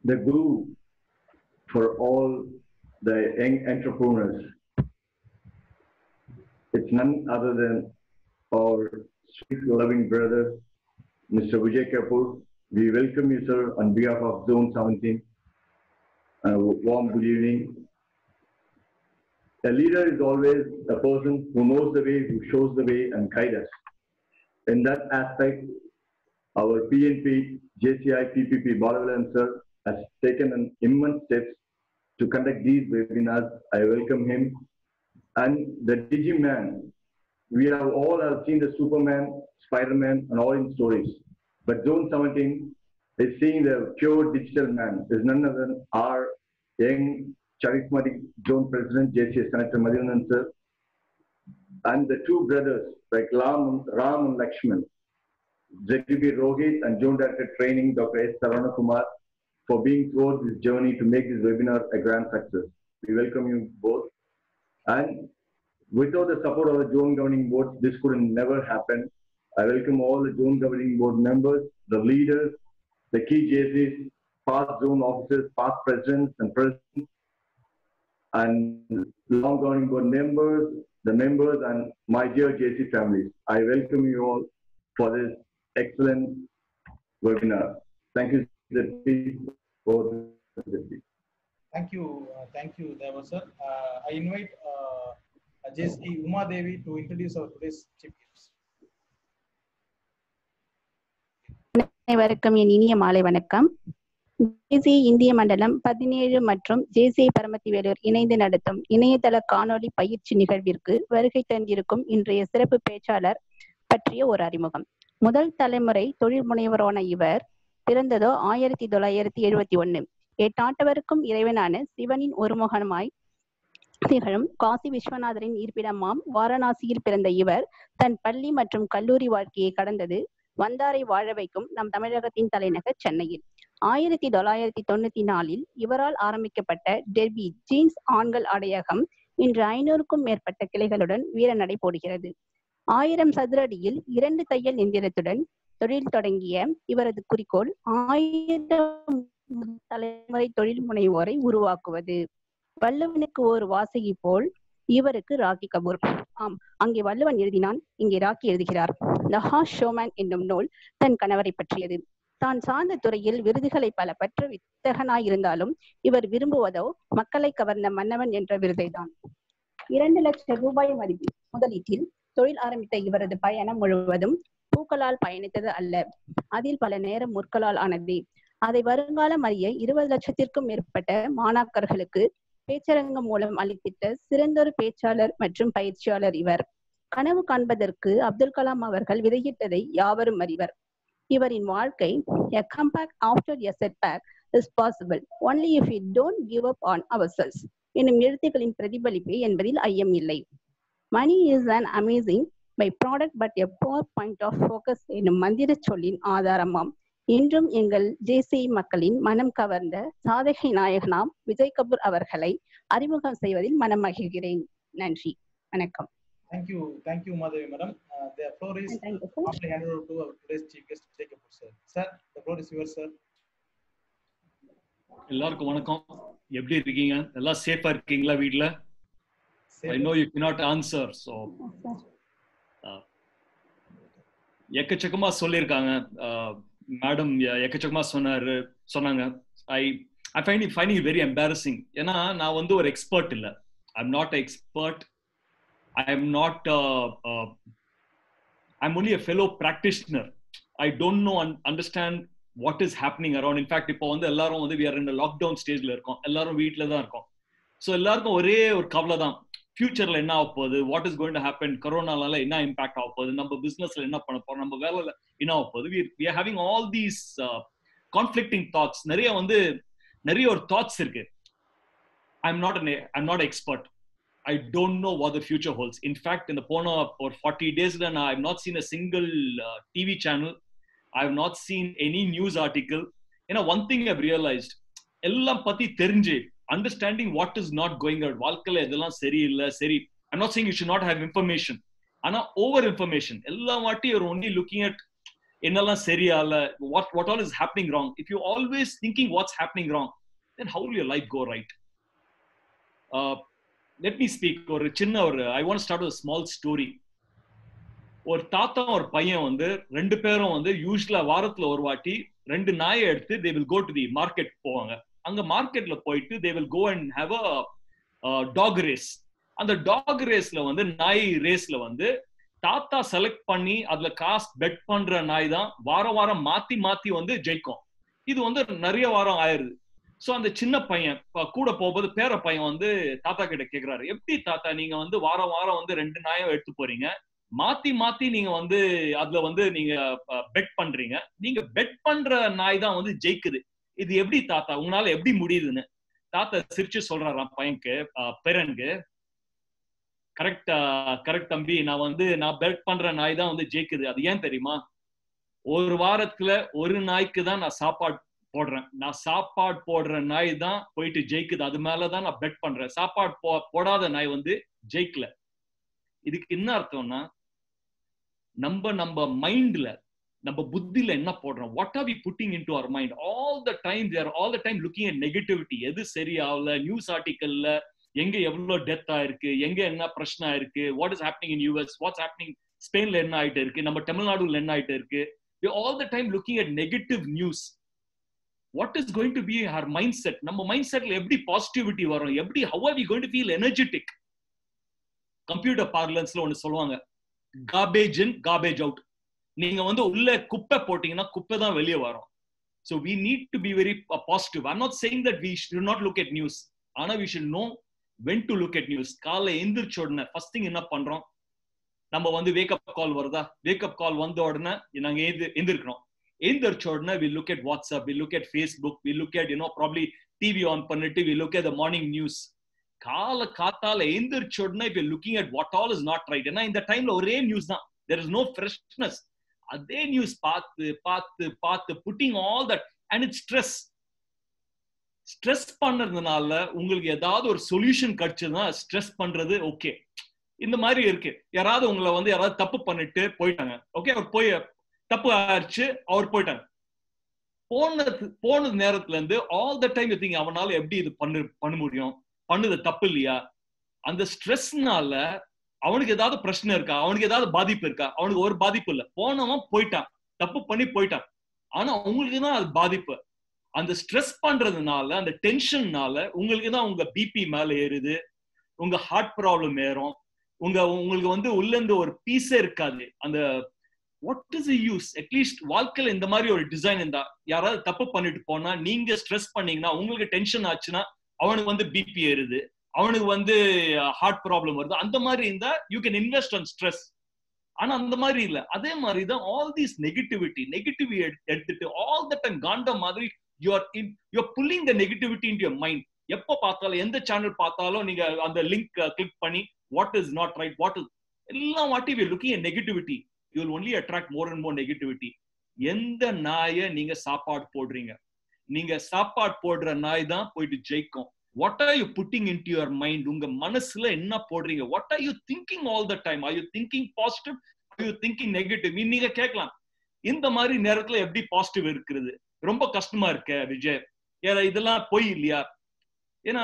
the guru for all the young entrepreneurs. It's none other than our sweet loving brother, Mr. Vijay Kapoor. We welcome you, sir, on behalf of Zone 17. Warm good evening. A leader is always a person who knows the way, who shows the way and guides us. In that aspect, our PNP, JCI, PPP, Balavan sir has taken an immense steps to conduct these webinars. I welcome him. And the Digiman, we have all seen the Superman, Spider-Man, and all in stories. But Zone 17 is seeing the pure digital man. Is none other than our young charismatic zone president, JCS Senator Madhivanan sir, and the two brothers like Ram and Lakshman, ZDB Rohit and Zone Director Training, Dr. S. Sarana Kumar, for being throughout this journey to make this webinar a grand success. We welcome you both. And without the support of the Zone Governing Board, this could never happen. I welcome all the Zone Governing Board members, the leaders, the key JCs, past zone officers, past presidents and presidents, and long governing board members, the members, and my dear JC families. I welcome you all for this excellent webinar. Thank you, ZP, for the Thank you, Deva sir. I invite JC Uma Devi to introduce our today's chief guests. அனைவருக்கும் என் இனிய மாலை வணக்கம். ஜேசி இந்திய மண்டலம் 17 மற்றும் ஜேசி பரமத்திவேலூர் இணைந்து நடத்தும் இணையதள காணொலி பயிற்சி நிகழ்விற்கு வருகை தந்திருக்கும் இன்றைய சிறப்பு பேச்சாளர் பற்றிய ஒரு அறிமுகம். முதல் தலைமுறை தொழில் முனைவரான இவர் பிறந்ததோ 1971. எட்டாட்டவருக்கும் இறைவனான சிவனின் ஒருமுகமாய் திகழும் காசி விஸ்வநாதரின் இருப்பிடமாம் வாரணாசியில் பிறந்த இவர் தன் பள்ளி மற்றும் கல்லூரி வாழ்க்கையை கடந்தது வந்தாரை வாழ வைக்கும் நம் தமிழகத்தின் தலைநகர் சென்னையில். 1994 இவரால் ஆரம்பிக்கப்பட்ட டெர்பி ஜீன்ஸ் ஆண்கள் அடையகம் இன்று 500க்கும் மேற்பட்ட கிளைகளுடன் வீரநடை போடுகிறது. 1000 சதுர அடியில் 2 தையல் எந்திரத்துடன் தொழில் தொடங்கிய இவரது குறிக்கோள் 1000 தலைமுறை தொழில் முனைவோரை உருவாக்குவது. வள்ளுவனுக்கு ஒரு வாசகி போல் இவருக்கு ராக்கி கபூர். ஆம், அங்கே வள்ளுவன் எழுதினான், இங்கே ராக்கி எழுதுகிறார். த ஹார்ஸ் ஷோமேன் என்னும் நூல் தன் கணவரை பற்றியது. தான் சார்ந்த துறையில் விருதுகளை பல பெற்ற வித்தகனாயிருந்தாலும் இவர் விரும்புவதோ மக்களை கவர்ந்த மன்னவன் என்ற விருதைதான். 2 லட்சம் ரூபாய் மதிப்பில் முதலீட்டில் தொழில் ஆரம்பித்த இவரது பயணம் முழுவதும் பூக்களால் பயணித்தது அல்ல. அதில் பல நேரம் முற்களால் ஆனதே. அதை வருங்காலம் அறிய 20 லட்சத்திற்கும் மேற்பட்ட மாணாக்கர்களுக்கு பேச்சரங்கம் மூலம் அளித்திட்ட சிறந்தொரு பேச்சாளர் மற்றும் பயிற்சியாளர் இவர். கனவு காண்பதற்கு அப்துல் கலாம் அவர்கள் விதையிட்டதை யாவரும் அறிவர். இவரின் வாழ்க்கை a comeback after a setback is possible only if we don't give up on ourselves என்னும் எழுத்துக்களின் பிரதிபலிப்பே என்பதில் ஐயம் இல்லை. Money is an amazing by product but a poor point of focus என்னும் மந்திர சொல்லின் ஆதாரமாம். இன்றும் எங்கள் ஜேசி மக்களின் மனம் கவர்ந்த சாதகை நாயகனாம் விஜய் கபூர் அவர்களை அறிமுகம் செய்வதில் மனம் மகிழ்கிறேன். நன்றி, வணக்கம். Thank you, Madhavi madam. The floor is promptly handed over to our today's chief guest, Vijay Kapoor sir. Sir, the floor is yours, sir. எல்லாருக்கும் வணக்கம். எப்படி இருக்கீங்க? எல்லாம் சேஃபா இருக்கீங்களா வீட்ல? I know you cannot answer, so எக்கச்சக்கமா சொல்லியிருக்காங்க. மேடம் எக்கச்சக்கமா சொன்னாங்க. I find it very embarrassing. ஏன்னா நான் வந்து ஒரு எக்ஸ்பர்ட் இல்லை. I'm not an expert. I'm only a fellow practitioner. I don't know and understand what is happening around. In fact, இப்போ வந்து எல்லாரும் வந்து we are in a lockdown stageல இருக்கோம். எல்லாரும் வீட்ல தான் இருக்கோம். ஸோ எல்லாருக்கும் ஒரே ஒரு கவலை தான், ஃபியூச்சர்ல என்ன ஆக போகுது, what is going to happen, கொரோனால என்ன இம்பாக்ட் ஆக போகுது, நம்ம பிசினஸ்ல என்ன பண்ண போறோம், நம்ம வேலையில என்ன ஆக போகுது. we are having all these conflicting thoughts. நிறைய ஒரு தாட்ஸ் இருக்கு. I'm not an expert. I don't know what the future holds. In fact, in the போன for 40 days I have not seen a single TV channel. I have not seen any news article. One thing I've realized, எல்லாம் பத்தி தெரிஞ்சு understanding what is not going on, வாழ்க்கையில இதெல்லாம் சரியில்லை சரி. I'm not saying you should not have information. ஆனா over information, எல்லா வாட்டி you're only looking at என்னெல்லாம் சரியா இல்ல, what all is happening wrong. If you always thinking what's happening wrong, then how will your life go right? Let me speak ஒரு சின்ன I want to start with a small story. ஒரு தாத்தா ஒரு பையன் வந்து ரெண்டு பேரும் வந்து யூஸ்வலா வாரத்துல ஒரு வாட்டி ரெண்டு நாயை எடுத்து they will go to the market போவாங்க. அங்க மார்க்கெட்ல போயிட்டு they will go and have a dog race. அந்த டாக் ரேஸ்ல வந்து நாய் ரேஸ்ல வந்து தாத்தா செலக்ட் பண்ணி அதுல காசு பெட் பண்ற நாய் தான் வாரம் மாத்தி மாத்தி வந்து ஜெயிக்கும். இது வந்து நிறைய வாரம் ஆயிருது. சோ அந்த சின்ன பையன் கூட போகும்போது பேர பையன் வந்து தாத்தா கிட்ட கேக்குறாரு, எப்படி தாத்தா நீங்க வந்து வாரம் வந்து ரெண்டு நாயும் எடுத்து போறீங்க, மாத்தி மாத்தி நீங்க வந்து அதுல வந்து நீங்க பெட் பண்றீங்க, நீங்க பெட் பண்ற நாய் தான் வந்து ஜெயிக்குது, இது எப்படி தாத்தா உங்களால எப்படி முடியுதுன்னு தாத்தா சிரிச்சு சொல்றாராம் பையனுக்கு, பேரனுக்கு. கரெக்ட் தம்பி, நான் பெட் பண்ற நாய் தான் வந்து ஜெயிக்குது. அது ஏன் தெரியுமா? ஒரு வாரத்துல ஒரு நாய்க்கு தான் நான் சாப்பாடு போடுறேன், நான் சாப்பாடு போடுற நாய் தான் போயிட்டு ஜெயிக்குது, அது மேலதான் நான் பெட் பண்றேன். சாப்பாடு போடாத நாய் வந்து ஜெயிக்கல. இதுக்கு என்ன அர்த்தம்னா, நம்ம மைண்ட்ல நம்ம புத்தில என்ன போடுறோம், what are we putting into our mind all the time looking at negativity. எது சரியாகல, நியூஸ் ஆர்டிக்கல்ல எங்க எவ்வளவு டெத் ஆயிருக்கு, எங்க என்ன பிரச்சனை இருக்கு, what is happening in US, what's happening ஸ்பெயின்ல என்ன ஆயிட்டு இருக்கு, நம்ம தமிழ்நாடுல என்ன ஆயிட்டு இருக்கு. we all the time looking at negative news. what is going to be our mindset? நம்ம மைண்ட்செட்ல எப்படி பாசிட்டிவிட்டி வரும், எப்படி how are we going to feel energetic? Computer பார்லன்ஸ்ல ஒன்னு சொல்லுவாங்க, garbage in garbage out. நீங்க வந்து உள்ள குப்பை போட்டீங்கன்னா குப்பை தான் வெளியே வரும். so we need to be very positive. I'm not saying that we should not look at news, ஆனா we should know when to look at news. காலை எந்திரிச்ச உடனே ஃபர்ஸ்ட் திங் என்ன பண்றோம், நம்ம வந்து வேக்கப் கால் வருதா, வேக்கப் கால் வந்த உடனே நாங்க எந்திரிக்கிறோம். எந்திரிச்ச உடனே we look at WhatsApp, we look at Facebook, we look at probably TV on பண்ணிட்டு we look at the morning news. காத்தால எந்திரிச்ச உடனே we looking at what all is not right. ஏன்னா இந்த டைம்ல ஒரே நியூஸ் தான், there is no freshness. அதே நியூஸ் பார்த்து putting all that and it's stress பண்றதுனால உங்களுக்கு ஏதாவது ஒரு சொல்யூஷன் கிடைச்சதுன்னா ஸ்ட்ரெஸ் பண்றது ஓகே. இந்த மாதிரி இருக்கு, யாராவது உங்களை வந்து யாராவது தப்பு பண்ணிட்டு போயிட்டாங்க, ஓகே அவர் போய் தப்பு ஆயிடுச்சு, அவர் போயிட்டாங்க, போனது நேரத்துல இருந்து ஆல் த டைம் திங்க் அவனால எப்படி இது பண்ண முடியும், பண்ணுது தப்பு இல்லையா. அந்த ஸ்ட்ரெஸ்னால அவனுக்கு ஏதாவது பிரச்சனை இருக்கா, அவனுக்கு ஏதாவது பாதிப்பு இருக்கா? அவனுக்கு ஒரு பாதிப்பு இல்லை, போனவன் போயிட்டான், தப்பு பண்ணி போயிட்டான். ஆனா உங்களுக்கு தான் அது பாதிப்பு. அந்த ஸ்ட்ரெஸ் பண்றதுனால, அந்த டென்ஷன்னால உங்களுக்கு தான் உங்க பிபி மேல ஏறுது, உங்க ஹார்ட் ப்ராப்ளம் ஏறும், உங்களுக்கு வந்து உள்ள இருந்து ஒரு பீஸே இருக்காது. அந்த வாட் இஸ் யூஸ்? அட்லீஸ்ட் வாழ்க்கையில இந்த மாதிரி ஒரு டிசைன் இருந்தா, யாராவது தப்பு பண்ணிட்டு போனா நீங்க ஸ்ட்ரெஸ் பண்ணீங்கன்னா உங்களுக்கு டென்ஷன் ஆச்சுன்னா அவனுக்கு வந்து பிபி ஏறுது, அவனுக்கு வந்து ஹார்ட் ப்ராப்ளம் வருது. அந்த மாதிரி இருந்தா you can invest on stress. ஆனா அந்த மாதிரி இல்ல. அதே மாதிரி தான் ஆல் தீஸ் நெகட்டிவிட்டி எடுத்துட்டு ஆல் த டைம் காண்ட மாதிரி you're pulling the negativity into your mind. எப்ப பார்த்தாலும் எந்த சேனல் பார்த்தாலும் நீங்க அந்த லிங்க் கிளிக் பண்ணி what is not right, what is எல்லாம் வாட்டி we are looking at negativity. You will only attract more and more negativity. எந்த நாயை நீங்க சாப்பாடு போடுறீங்க, நீங்க சாப்பாடு போடுற நாய் தான் போயிட்டு ஜெயிக்கும். what are you putting into your mind? உங்க மனசுல என்ன போடுறீங்க? what are you thinking all the time? are you thinking positive, are you thinking negative? நீங்க கேட்கலாம், இந்த மாதிரி நேரத்துல எப்படி பாசிட்டிவ் இருக்கிறது? ரொம்ப கஷ்டமா இருக்க விஜய், ஏன்னா இதெல்லாம் போய் இல்லையா? ஏன்னா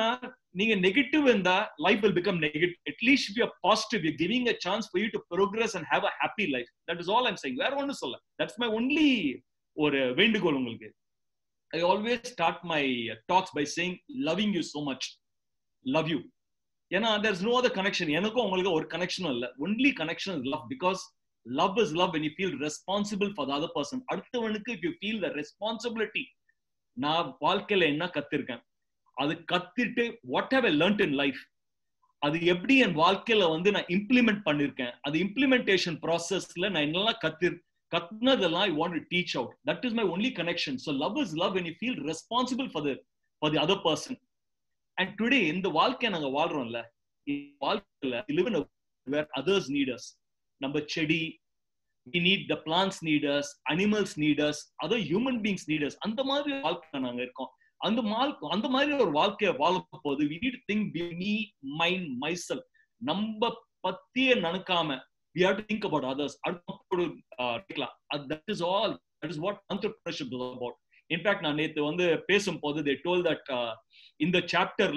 நீங்க நெகட்டிவ் இருந்தா life will become negative. at least if you are positive, you're giving a chance for you to progress and have a happy life. that is all I'm saying. வேற ஒண்ணும் சொல்ல. that's my only ஒரு வேண்டுகோள் உங்களுக்கு. I always start my talks by saying loving you so much, love you. ஏன்னா there's no other connection. எனக்கும் உங்களுக்கு ஒரு கனெக்ஷனும் இல்ல. only connection is love, because love is love when you feel responsible for the other person. அடுத்தவனுக்கு if you feel the responsibility. நான் வாழ்க்கையில என்ன கத்திருக்கேன், அது கத்திட்டு what have I learned in life, அது எப்படி என் வாழ்க்கையில வந்து நான் இம்ப்ளிமெண்ட் பண்ணிருக்கேன், அது இம்ப்ளிமெண்டேஷன் ப்ராசஸ்ல நான் என்னெல்லாம் கத்துனதெல்லாம் I want to teach out. that is my only connection. so love is love when you feel responsible for the other person. and today இந்த வாழ்க்கையை நாங்க வாழ்றோம்ல, வாழ்க்கையில live in a world where others need us. நம்ம செடி, we need the plants need us, animals need us, other human beings need us. அந்த மாதிரி வாழ்க்கை நாங்க இருக்கோம். அந்த மாதிரி ஒரு வாழ்க்கையை வாழும் போது we need to think me, mine, myself. நம்ம பத்தியே நினைக்காம we have to think about others. அடுத்த that is all. That is what entrepreneurship is about. In fact, நான் நேத்து வந்து பேசும்போது they told that in the chapter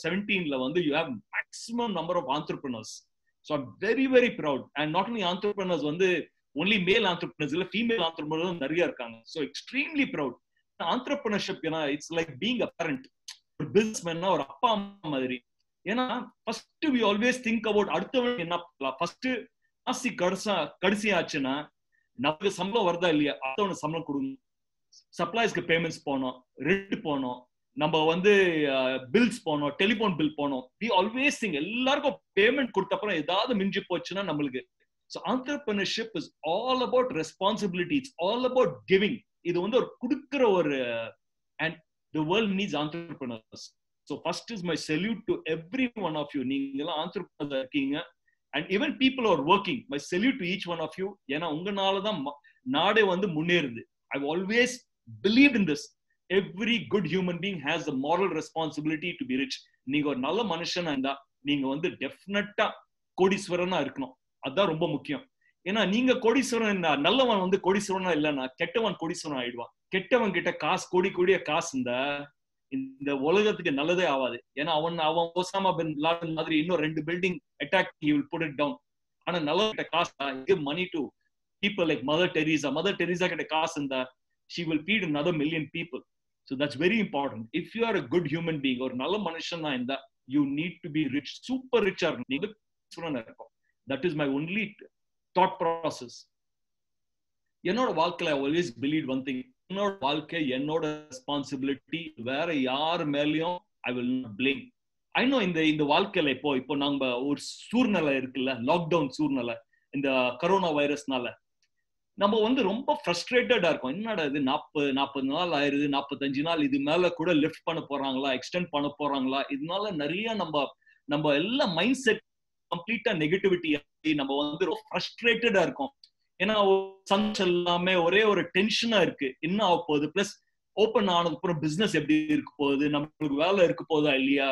17 வந்து you have maximum number of entrepreneurs. So I'm very very proud. And not only entrepreneurs வந்து only male entrepreneurs இல்ல female entrepreneurs நிறைய இருக்காங்க. So extremely proud. Entrepreneurship, it's like being a parent. ஒரு பிசினஸ்மேன்னா ஒரு அப்பா அம்மா மாதிரி. ஏன்னா first we always think about அடுத்தவன் என்ன பண்ணலாம். ஃபர்ஸ்ட் மாசி கடைசி ஆச்சுன்னா நமக்கு சம்பளம் வருதா இல்லையா, அடுத்தவனுக்கு சம்பளம் கொடுங்க, சப்ளைஸ்க்கு பேமெண்ட்ஸ் போனோம், ரெண்ட் போனோம், நம்ம வந்து பில்ஸ் போனோம், டெலிபோன் பில் போனோம். we always think எல்லாருக்கும் பேமெண்ட் கொடுத்த அப்புறம் ஏதாவது மிஞ்சி போச்சுன்னா நம்மளுக்கு. So entrepreneurship is all about responsibility. It's all about giving. இது வந்து ஒரு கொடுக்கிற ஒரு and the world needs entrepreneurs. So first is my salute to every one of you. நீங்க எல்லாம் entrepreneurs இருக்கீங்க. And even people who are working, my salute to each one of you. ஏன்னா உங்களால தான் நாடே வந்து முன்னேறுது. I've always believed in this. Every good human being has the moral responsibility to be rich. நீங்க ஒரு நல்ல மனுஷனா இருந்தா நீங்க வந்து டெஃபினட்டா கோடீஸ்வரனா இருக்கணும். அதுதான் ரொம்ப முக்கியம். ஏன்னா நீங்க கோடீஸ்வரன், நல்லவன் வந்து கோடீஸ்வரனா இல்லைன்னா கெட்டவன் கோடீஸ்வரன் ஆயிடுவான். கெட்டவன் கிட்ட காசு கோடிய காசு இந்த உலகத்துக்கு நல்லதே ஆகாது. ஏன்னா அவன் ஓசாமா பின் லாடன் மாதிரி இன்னும் 2 building attack he will put it down. ஆனா நல்ல கிட்ட காசு give money to people like Mother Teresa கிட்ட காசு இருந்தா she will feed another million people. So that's very important. If you are a good human being or நல்ல மனுஷனா இருந்தா you need to be rich, super rich. நீங்க இருக்கும். That is my only thought process. என்னோட வாழ்க்கையில I always believed one thing. என்னோட வாழ்க்கை என்னோட ரெஸ்பான்சிபிலிட்டி, வேற யார் மேலயும் I will not blame. I know இந்த வாழ்க்கையில இப்போ நாங்க ஒரு சூழ்நிலை இருக்குல்ல, லாக்டவுன் சூழ்நிலை, இந்த கரோனா வைரஸ்னால நம்ம வந்து ரொம்ப ஃப்ரஸ்ட்ரேட்டடா இருக்கும். என்னடா இது 40 நாள் ஆயிருது, 45 நாள், இது மேல கூட லிஃப்ட் பண்ண போறாங்களா, எக்ஸ்டெண்ட் பண்ண போறாங்களா? இதனால நிறைய நம்ம எல்லா மைண்ட் செட் கம்ப்ளீட்டா நெகட்டிவிட்டி, நம்ம வந்து ரொம்ப ஃப்ரஸ்ட்ரேட்டடா இருக்கும். ஏன்னா சந்தோஷம் எல்லாமே ஒரே ஒரு டென்ஷனா இருக்கு. என்ன ஆக போகுது, பிளஸ் ஓபன் ஆனதுக்கு அப்புறம் பிசினஸ் எப்படி இருக்க போகுது, நம்மளுக்கு வேலை இருக்க போதா இல்லையா,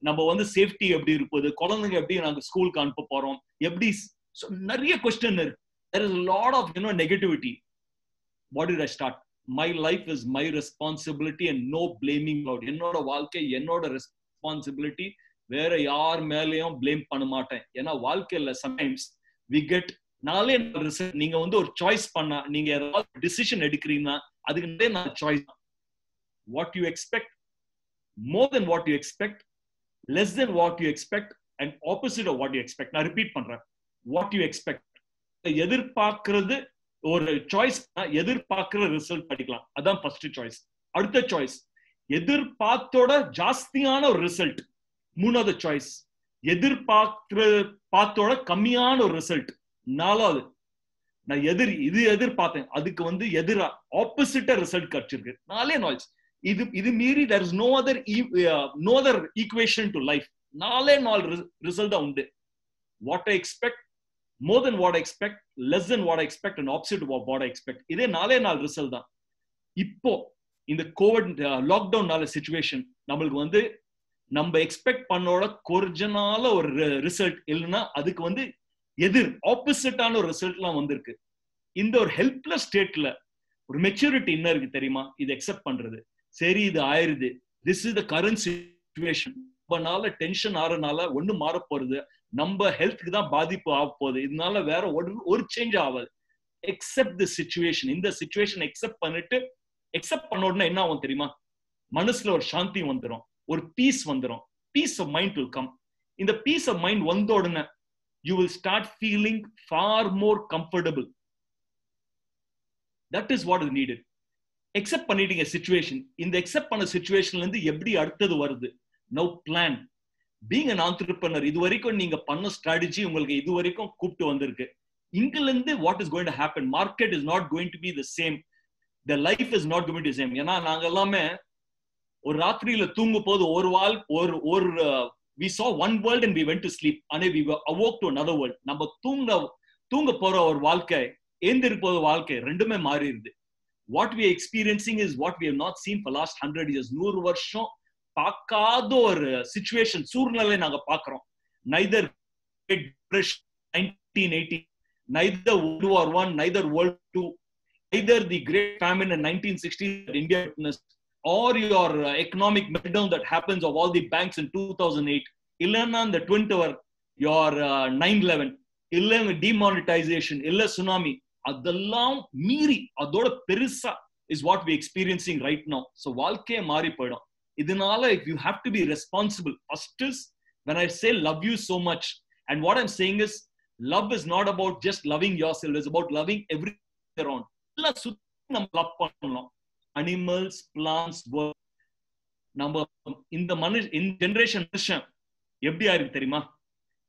நம்ம வந்து சேஃப்டி எப்படி இருப்போது, குழந்தைங்க எப்படி நாங்க ஸ்கூலுக்கு அனுப்ப போறோம், எப்படி, நிறைய கொஸ்டின் இருக்கு. There is a lot of negativity. What did I start? My life is my responsibility and no blaming about. என்னோட வாழ்க்கை என்னோட ரெஸ்பான்சிபிலிட்டி, வேற யார் மேலயும் பிளேம் பண்ண மாட்டேன். ஏன்னா வாழ்க்கையில சம்டைம்ஸ் we get நாளே நீங்க வந்து ஒரு சாய்ஸ் பண்ணா, நீங்க ஏதாவது டிசிஷன் எடுக்கிறீங்கன்னா அதுக்கு நான் choice. What you expect, more than what you expect, less than what you expect and opposite of what you expect. நான் ரிப்பீட் பண்றேன். வாட் யூ எக்ஸ்பெக்ட், எதிர்பார்க்கிறது ஒரு சாய்ஸ், எதிர்பார்க்கிற ரிசல்ட் படிக்கலாம், அதான் ஃபர்ஸ்ட் சாய்ஸ். அடுத்த சாய்ஸ் எதிர்பார்த்தோட ஜாஸ்தியான ஒரு ரிசல்ட். மூணாவது சாய்ஸ் எதிர்பார்த்தோட கம்மியான ஒரு ரிசல்ட். நாலாவது நான் எதிர்பார்த்தேன், அதுக்கு வந்து எதிரா ஆப்போசிட்டா ரிசல்ட் கிடைச்சிருக்கு. நாலே நாய்ஸ். இது மீறி there is no other equation to life. நாலே ரிசல்ட் தான் உண்டு. What I expect, more than what I expect, less than what I expect and opposite of what I expect. இதே நாலே ரிசல்ட் தான். இப்போ இந்த கோவிட் லாக்டவுன் சிச்சுவேஷன் நம்மளுக்கு வந்து நம்ம எக்ஸ்பெக்ட் பண்ணோட கொஞ்சனால ஒரு ரிசல்ட் இல்லைன்னா அதுக்கு வந்து எதிர் ஆப்போசிட்டான ஒரு ரிசல்ட்லாம் வந்திருக்கு. இந்த ஒரு ஹெல்ப்லெஸ் ஸ்டேட்ல ஒரு மெச்சூரிட்டி என்ன இருக்கு தெரியுமா? இது அக்செப்ட் பண்றது. சரி, இது ஆயிருது, this is the current situation, நம்மனால டென்ஷன் ஆறனால ஒண்ணு மாற போறது, நம்ம ஹெல்த்துக்கு தான் பாதிப்பு ஆக போகுது, இதனால வேற ஒரு சேஞ்ச் ஆகாது. Accept the situation. இந்த சிச்சுவேஷன் எக்ஸெப்ட் பண்ணிட்டு, எக்ஸெப்ட் பண்ண உடனே என்ன ஆகும் தெரியுமா? மனசுல ஒரு சாந்தி வந்துடும், ஒரு பீஸ் வந்துடும். Peace of mind will come. இந்த பீஸ் ஆஃப் மைண்ட் வந்த உடனே you will start feeling far more comfortable. That is what is needed. Accept பண்ணிட்டீங்க சிச்சுவேஷன். இந்த accept பண்ண சிச்சுவேஷன்ல இருந்து எப்படி அடுத்தது வருது? Now plan. Being an entrepreneur, இது வரைக்கும் நீங்க பண்ண ஸ்ட்ராட்டஜி உங்களுக்கு இது வரைக்கும் கூப்பிட்டு வந்திருக்கு. இங்கில இருந்து what is going to happen? Market is not going to be the same. The life is not going to be the same. ஏன்னா நாங்க எல்லாமே ஒரு ராத்திரியில தூங்கும் போது ஒரு we saw one world and we went to sleep, and we awoke to another world. நம்ம தூங்க போற ஒரு வாழ்க்கை, ஏந்திருக்க போற வாழ்க்கை ரெண்டுமே மாறி இருக்கு. What we are experiencing is what we have not seen for last 100 years. 100 வருஷம் பார்க்காத ஒரு சிச்சுவேஷன், சூழ்நிலை நாங்க பார்க்கிறோம். Neither 1980 neither World War I, neither World War II, either the Great Famine in 1960 that India witnessed, or your economic meltdown that happens of all the banks in 2008, illana the Twin Tower, your 9/11, illa demonetization, illa tsunami, adallam meeri adoda perusa is what we're experiencing right now. So வாழ்க்கையே மாறி போயிடும். இதனால if you have to be responsible, first is when I say love you so much, and what I'm saying is love is not about just loving yourself, it's about loving everything around. எல்லாம் சுத்தி நம்ம love பண்ணலாம். Animals, plans, நம்ம இந்த generation மனுஷன் எப்படி ஆயிருக்கு தெரியுமா?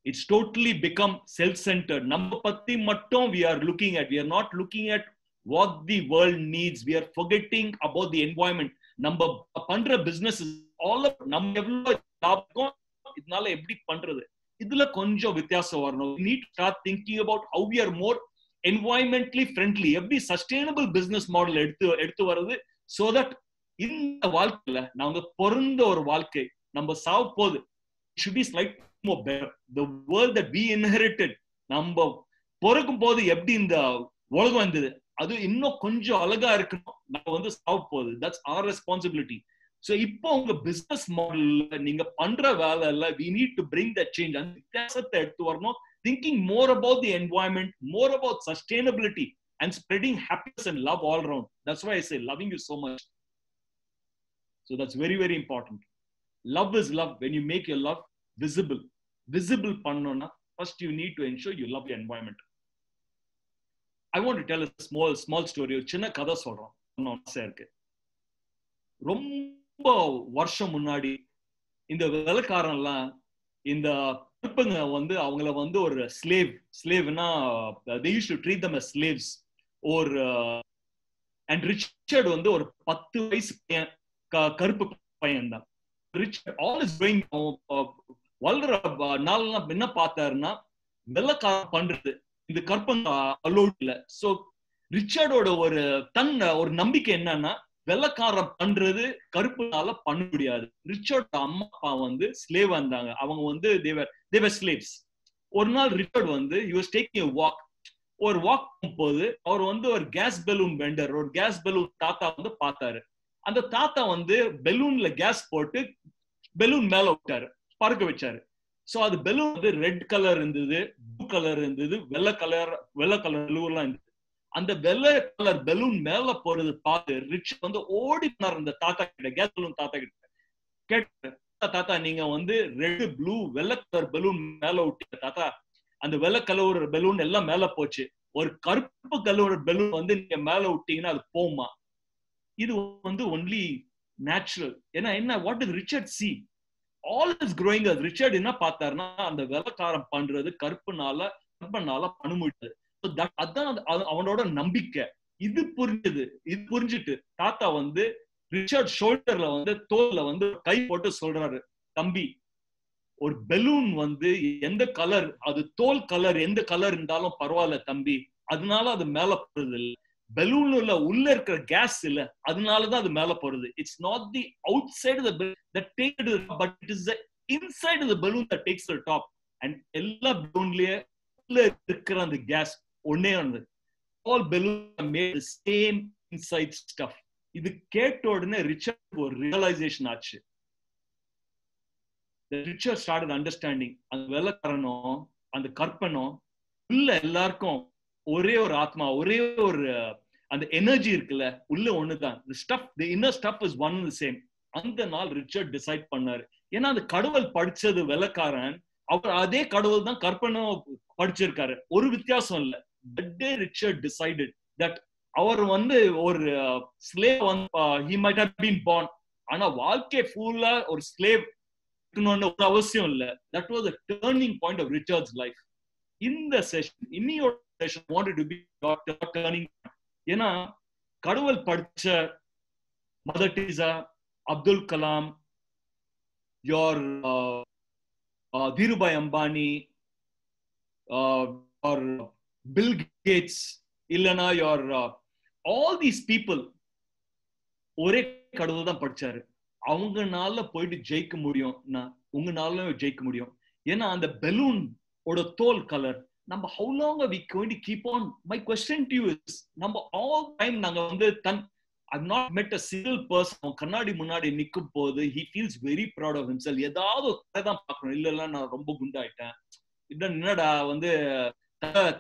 It's totally become self centred. நம்ம பத்தி மட்டும் we are looking at, we are not looking at what the world needs. We are forgetting about the environment. நம்ம பண்ற பிசினஸ் ஆல் நம்ம எவ்வளவு லாபம், இதனால எப்படி பண்றது, இதுல கொஞ்சம் வித்தியாசம் வரணும். We need to start thinking about how we are more environmentally friendly. எப்படி சஸ்டைனபிள் பிசினஸ் மாடல் எடுத்து வருது, so that இந்த வாழ்க்கையில நாங்க பொருந்த ஒரு வாழ்க்கை நம்ம சாவ போது should be slightly more better. The world that we inherited, நம்ம பொறுக்கும் போது எப்படி இந்த உலகம் வந்தது, அது இன்னும் கொஞ்சம் அழகா இருக்கணும். நம்ம சாவ போகுது. That's our responsibility. So இப்போ உங்க பிசினஸ் மாடல்ல நீங்க பண்ற வேலை இல்ல, we need to bring that change. அந்த வித்தியாசத்தை எடுத்து வரணும். Thinking more about the environment, more about sustainability, and spreading happiness and love all around. That's why I say loving you so much. So that's very, very important. Love is love when you make your love visible. Visible pannona, first you need to ensure you love your environment. I want to tell a small story. ஒரு சின்ன கதை சொல்றோம். ஆசை இருக்கு. ரொம்ப வருஷம் முன்னாடி இந்த வெள்ளக்காரன்லாம் இந்த கருப்புங்க அவங்கள ஒரு ஸ்லேவ்னா they used to treat them as slaves. or and Richard ஒரு 10 வயசு பையன், கருப்பு பையன் தான். ரிச்சர்ட் all is going வளர நாளெல்லாம் என்ன பார்த்தாருன்னா, வெள்ளக்காரன் பண்றது இந்த கருப்பங்க அலோட் இல்ல. சோ ரிச்சர்டோட ஒரு நம்பிக்கை என்னன்னா, வெள்ளக்காரன் பண்றது கருப்புனால பண்ண முடியாது. ரிச்சர்ட் அம்மா அப்பா ஸ்லேவ் வந்தாங்க. அவங்க they were slaves. ஒரு நாள் Richard he was taking a walk. ஒரு வாக் போகும்போது அவர் ஒரு கேஸ் பெலூன் வெண்டர், ஒரு கேஸ் பெலூன் தாத்தா பார்த்தாரு. அந்த தாத்தா பெலூன்ல கேஸ் போட்டு பெலூன் மேல விட்டாரு, பறக்க வச்சாரு. சோ அது பெலூன் ரெட் கலர் இருந்தது, ப்ளூ கலர் இருந்தது, வெள்ளை கலர் பெலூன்லாம் இருந்தது. அந்த வெள்ளை கலர் பெலூன் மேல போறது பார்த்து ரிச்சர்ட் ஓடி போனார் அந்த தாத்தா கிட்ட, கேஸ் பெலூன் தாத்தா கிட்ட. கேட்டாரு, தாத்தா நீங்க ரெட் ப்ளூ வெள்ளை கலர் பெலூன் மேல விட்டீங்க தாத்தா, அந்த வெள்ளை கலர் பெலூன் எல்லாம் மேல போச்சு, ஒரு கருப்பு கலர் பெலூன் நீங்க மேல விட்டீங்கன்னா அது போமா? இது ஒன்லி நேச்சுரல். ஏன்னா என்ன, what is Richard C? All is growing. Richard என்ன பார்த்தாருன்னா, அந்த வெள்ளக்காரன் பண்றது கருப்புனால பண்ண முடியாது. அதான் அவனோட நம்பிக்கை. இது புரிஞ்சுட்டு தாத்தா ரிச்சர்ட் ஷோல்டர்ல தோல்ல கை போட்டு சொல்றாரு, தம்பி ஒரு பெலூன் எந்த கலர், அது தோல் கலர் எந்த கலர் இருந்தாலும் பரவாயில்ல தம்பி, அதனால அது மேல போறது இல்ல. பெலூன்ல உள்ள இருக்கிற கேஸ் இல்ல, அதனாலதான் அது மேல போறது. It's not the outside of the balloon that takes it, but it is the inside of the balloon that takes the top. And எல்லா பெலூன்லயே உள்ள இருக்கிற அந்த கேஸ் ஒண்ணே ஒண்ணு. all balloons are made the same inside stuff. இது கேட்ட உடனே Richard ஒரு ரியலைசேஷன் ஆச்சு. Richard started understanding அந்த வெள்ளக்காரனும் அந்த கற்பனும் உள்ள எல்லாருக்கும் ஒரே ஒரு ஆத்மா, ஒரே ஒரு அந்த எனர்ஜி இருக்குல்ல, உள்ள ஒண்ணுதான். the inner stuff is one and the same. அந்த நாள் ரிச்சர்ட் டிசைட் பண்ணாரு. ஏன்னா அந்த கடவுள் படிச்சது வெள்ளக்காரன், அவர் அதே கடவுள் தான் கற்பனும் படிச்சிருக்காரு, ஒரு வித்தியாசம் இல்ல. That day Richard decided that அவர் ஒரு slave he might have been born, ஆனா வாழ்க்கை ஃபுல்லா ஒரு ஸ்லேவ் ஒரு அவசியம் இல்ல. That was a turning point of Richard's life. In the session, in your session, wanted to be turning point. ஏன்னா கடவுள் படிச்ச Mother Teresa, Abdul Kalam, your Dhirubhai Ambani, or Bill Gates, இல்லனா your all these people ஒரே கடவுள் தான் படிச்சாரு. அவங்கனால போயிட்டு ஜெயிக்க முடியும்னா உங்கனால ஜெயிக்க முடியும். ஏன்னா அந்த பெலூன் ஓட தோல் கலர் நம்ம how long are we going to keep on? My question to you is, நம்ம all time நாங்க வந்து I've not met a single person கண்ணாடி முன்னாடி நிக்கும் போது he feels very proud of himself. ஏதாவது தான் பார்க்கணும், இல்ல நான் ரொம்ப குண்டாயிட்டேன், இல்ல என்னடா வந்து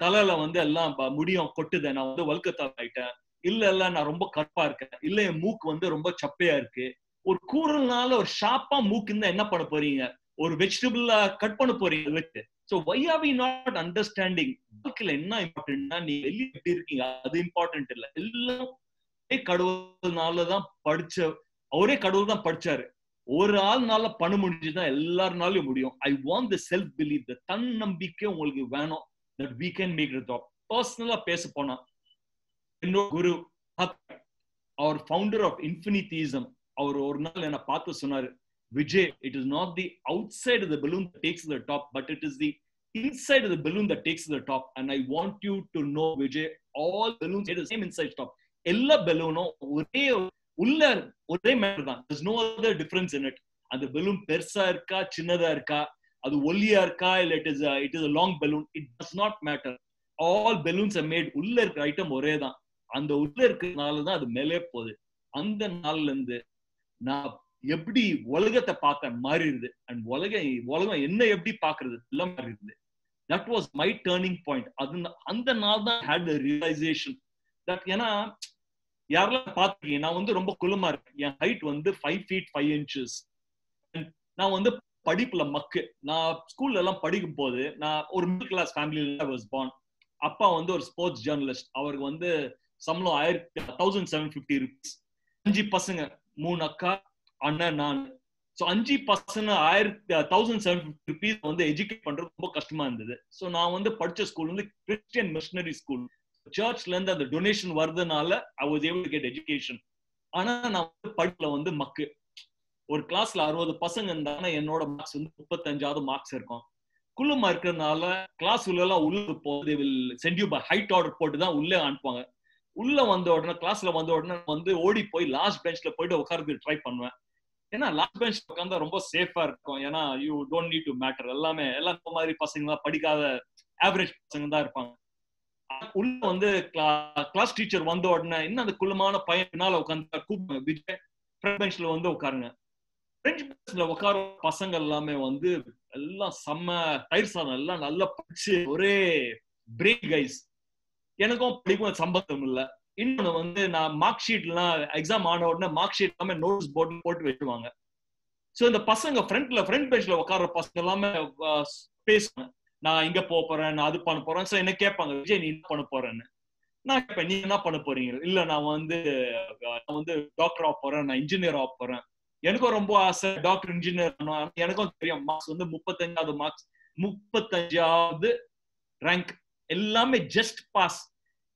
தலையில வந்து எல்லாம் முடியும் கொட்டுது, நான் வந்து வல்கத்தா ஆயிட்டேன், இல்ல நான் ரொம்ப கருப்பா இருக்கேன், இல்ல என் மூக்கு வந்து ரொம்ப சப்பையா இருக்கு. ஒரு கூறல்னால ஒரு ஷார்ப்பா மூக்கு இருந்தா என்ன பண்ண போறீங்க? ஒரு வெஜிடபிள் கட் பண்ண போறீங்க வச்சு. So why are we not understanding? வாழ்க்கையில என்ன இம்பார்ட்டன்ட்னா நீ வெளியே எப்படி இருக்கீங்க அது இம்பார்ட்டன்ட் இல்ல. எல்லாம் கடவுள்னாலதான் படிச்ச, ஒரே கடவுள் தான் படிச்சாரு. ஒரு ஆள்னால பண்ண முடிஞ்சுதான் எல்லாருனாலும் முடியும். I want the self belief, the தன்னம்பிக்கை உங்களுக்கு வேணும். That we can make the job. பர்சனலா பேச போனா என்னோட குரு அவர் ஃபவுண்டர் ஆஃப் இன்ஃபினிட்டிசம், அவர் ஒரு நாள் என்ன பார்த்து சொன்னாரு, Vijay, it is not the outside of the balloon that takes to the top, but it is the inside of the balloon that takes to the top. And I want you to know, Vijay, all balloons have the same inside top. எல்லா பலூனும் ஒரே matter தான். There's no other difference in it. அந்த balloon பெருசா இருக்கா சின்னதா இருக்கா, அது ஒல்லியா இருக்கா இல்ல it is a long balloon, it does not matter. All balloons are made, உள்ள இருக்க ஐட்டம் ஒரே தான். அந்த உள்ள இருக்கிறதுனால தான் அது மேலே போகுது. அந்த நாள்ல இருந்து நான் எப்படி உலகத்தை பார்த்த மாறிடுது, அண்ட் உலகம் என்ன எப்படி பாக்குறது எல்லாம் மாறிடுது. That was my turning point. அந்த நாள் தான் had the realization that, ஏன்னா யாரெல்லாம் பாத்துக்கீங்க, நான் வந்து ரொம்ப குள்ளமா இருக்கேன், என் ஹைட் வந்து 5 feet 5 inches. நான் வந்து படிப்புல மக்கு. நான் ஸ்கூல்ல எல்லாம் படிக்கும் போது நான் ஒரு மிடில் கிளாஸ் ஃபேமிலியில வாஸ் பார்ன். அப்பா வந்து ஒரு ஸ்போர்ட்ஸ் ஜேர்னலிஸ்ட், அவருக்கு வந்து சம்பளம் 1750 rupees. 5 பசங்க, 3 அக்கா, அண்ணன், நான். ஸோ 5 பசங்க 1750 rupees வந்து எஜுகேட் பண்றது ரொம்ப கஷ்டமா இருந்தது. ஸோ நான் வந்து படிச்ச ஸ்கூல் வந்து கிறிஸ்டியன் மிஷனரி ஸ்கூல். சர்ச்ல இருந்து அந்த donation வருதுனால I was able to get education. ஆனா நான் வந்து படிப்புல வந்து மக்கு. ஒரு கிளாஸ்ல 60 பசங்க இருந்தாங்கன்னா என்னோட மார்க்ஸ் வந்து 35வது மார்க்ஸ் இருக்கும். குள்ளமா இருக்கிறதுனால கிளாஸ் உள்ள உள்ளுக்கு போகுது, will send you by height order போட்டு தான் உள்ளே அனுப்புவாங்க. உள்ள வந்த உடனே கிளாஸ்ல வந்த உடனே வந்து ஓடி போய் லாஸ்ட் பெஞ்ச்ல போயிட்டு உட்கார்ந்து ட்ரை பண்ணுவேன். ஏன்னா லாஸ்ட் பெஞ்ச் உட்கார்ந்தா ரொம்ப சேஃபா இருக்கும். ஏன்னா you don't need to matter. எல்லாம் மாதிரி பசங்க தான், படிக்காத ஆவரேஜ் பசங்க தான் இருப்பாங்க. உள்ள வந்து கிளாஸ் டீச்சர் வந்த உடனே இன்னும் அந்த குள்ளமான பையன் பின்னால உட்காந்து கூப்பிடுங்க, விஜய் ஃப்ரண்ட் பெஞ்ச்ல வந்து உட்காருங்க. ஃப்ரெஞ்ச் பெஞ்ச்ல உட்கார பசங்க எல்லாமே வந்து எல்லாம் செம்ம தயிர் சாதம், எல்லாம் நல்லா படிச்சு ஒரே பிரேக் கைஸ். எனக்கும் படிக்கும் சம்பந்தம் இல்லை. இன்னொன்னு வந்து நான் மார்க் ஷீட் எல்லாம் எக்ஸாம் ஆன உடனே மார்க் ஷீட் எல்லாமே நோட்ஸ் போர்டு போட்டு வச்சுருவாங்க. ஸோ இந்த பசங்க ஃப்ரண்ட் பெஞ்ச்ல உட்கார பசங்க எல்லாமே பேசுவாங்க, நான் இங்க போறேன், நான் அது பண்ண போறேன். ஸோ என்ன கேட்பாங்க, விஜய் நீ என்ன பண்ண போறேன்னு. நான் கேட்பேன், நீ என்ன பண்ண போறீங்க? இல்ல நான் வந்து டாக்டர் ஆக போறேன், நான் இன்ஜினியர் ஆக போறேன். எனக்கும் ரொம்ப ஆசை டாக்டர் இன்ஜினியர். எனக்கும் தெரியும் மார்க்ஸ் வந்து 35வது மார்க்ஸ், 35வது ரேங்க், எல்லாமே ஜஸ்ட் பாஸ்.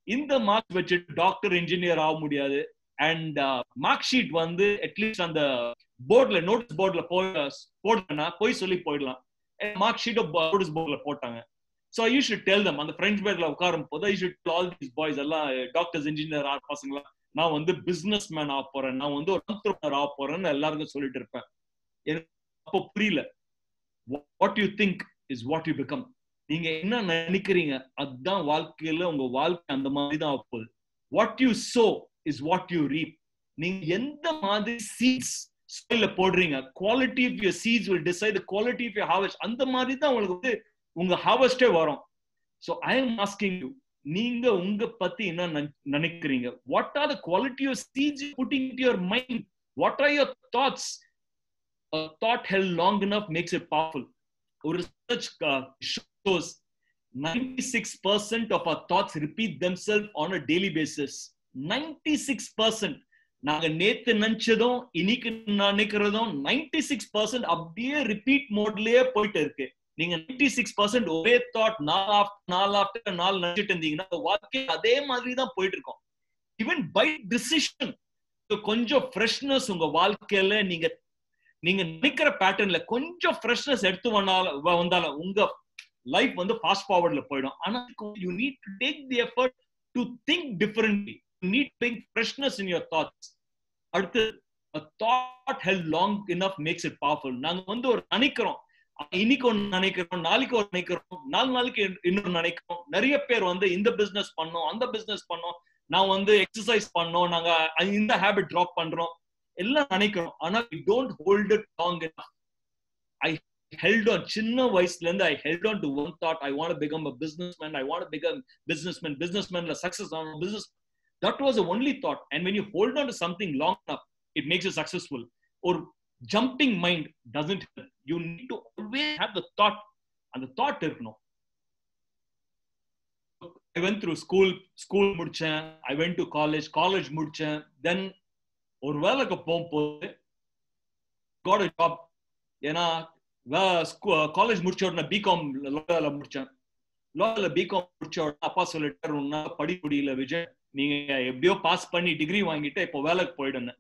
இந்த மார்க்ஸ் வச்சு டாக்டர் இன்ஜினியர் ஆக முடியாது. அண்ட் மார்க் ஷீட் வந்து அட்லீஸ்ட் அந்த போர்ட்ல நோட்டீஸ் போர்ட்ல போடலன்னா போய் சொல்லி போயிடலாம். மார்க் ஷீட் நோட்டீஸ் போர்ட்ல போட்டாங்க. So I should tell them, அந்த ஃப்ரெண்ட்ஸ் பேர்ல உட்காரும் போது I should tell all these boys எல்லாம் டாக்டர்ஸ் இன்ஜினியர் ஆக பசங்களா, நான் வந்து பிசினஸ் மேன் ஆக போறேன், நான் வந்து ஒரு ஆண்டர்பிரனர் ஆக போறேன்னு எல்லாருக்கும் சொல்லிட்டு இருப்பேன். எனக்கு அப்போ புரியல. What you think is what you become. நீங்க என்ன நினைக்கிறீங்க அதுதான் வாழ்க்கையில உங்க வாழ்க்கை அந்த மாதிரி தான் ஆக போகுது. What you sow is what you reap. நீங்க எந்த மாதிரி சீட்ஸ் சாயில்ல போடுறீங்க, quality of your seeds will decide the quality of your harvest. அந்த மாதிரி தான் உங்களுக்கு வந்து உங்க ஹார்வெஸ்டே வரும். So I am asking you, நீங்க உங்க பத்தி என்ன நினைக்கிறீங்க? What are the quality of seeds you putting into your mind? What are your thoughts? A thought held long enough makes it powerful. Research shows 96% of our thoughts repeat themselves on a daily basis. 96%. நாங்க நேத்து நினைச்சதும் இன்னைக்கு நினைக்கிறதும் 96% அப்படியே repeat மோட்லயே போயிட்டு இருக்கு. நீங்க 96% ஒரே thought நாள் after நாள் நினைச்சிட்டு இருந்தீங்கன்னா வாழ்க்கை அதே மாதிரி தான் போயிட்டு இருக்கும். ஈவன் பை டிசிஷன் கொஞ்சம் ஃப்ரெஷ்னஸ் உங்க வாழ்க்கையில நீங்க நினைக்கிற பேட்டர்ன்ல கொஞ்சம் ஃப்ரெஷ்னஸ் எடுத்து வந்தாலும் உங்க லைஃப் வந்து ஃபாஸ்ட் ஃபார்வர்ட்ல போயிடும். ஆனா you need to take the effort to think differently. You need to bring freshness in your thoughts. அடுத்து a thought held long enough makes it powerful. நாங்க வந்து ஒரு நினைக்கிறோம், இன்னைக்கு ஒன்று நினைக்கிறோம், நாளைக்கு ஒரு நினைக்கிறோம், 4 நாளைக்கு இன்னொரு நினைக்கிறோம். நிறைய பேர் வந்து இந்த பிசினஸ் பண்ணோம், அந்த பிசினஸ் பண்ணோம், நான் வந்து எக்ஸசைஸ் பண்ணோம், நாங்க இந்த ஹேபிட் டிராப் பண்றோம், எல்லாம் நினைக்கிறோம். ஆனா we don't hold it long enough. I held on, சின்ன வயசுல இருந்து I held on to one thought. I want to become a businessman. I want to become businessmanல success on business. That was the only thought. And when you hold on to something long enough, it makes you successful. Or jumping mind doesn't help. You need to always have the thought, and the thought இருக்கணும். I went through school முடிச்சேன், I went to college முடிச்சேன். Then ஒரு வேலைக்கு போகும்போது got a job. ஏன்னா college முடிச்ச உடனே BCom லோயால முடிச்சேன். லோயால பிகாம் முடிச்ச உடனே அப்பா சொல்லிட்டாரு, உன்னால படிப்படியில விஜய், நீங்க எப்படியோ பாஸ் பண்ணி டிகிரி வாங்கிட்டு இப்போ வேலைக்கு போயிடுங்க.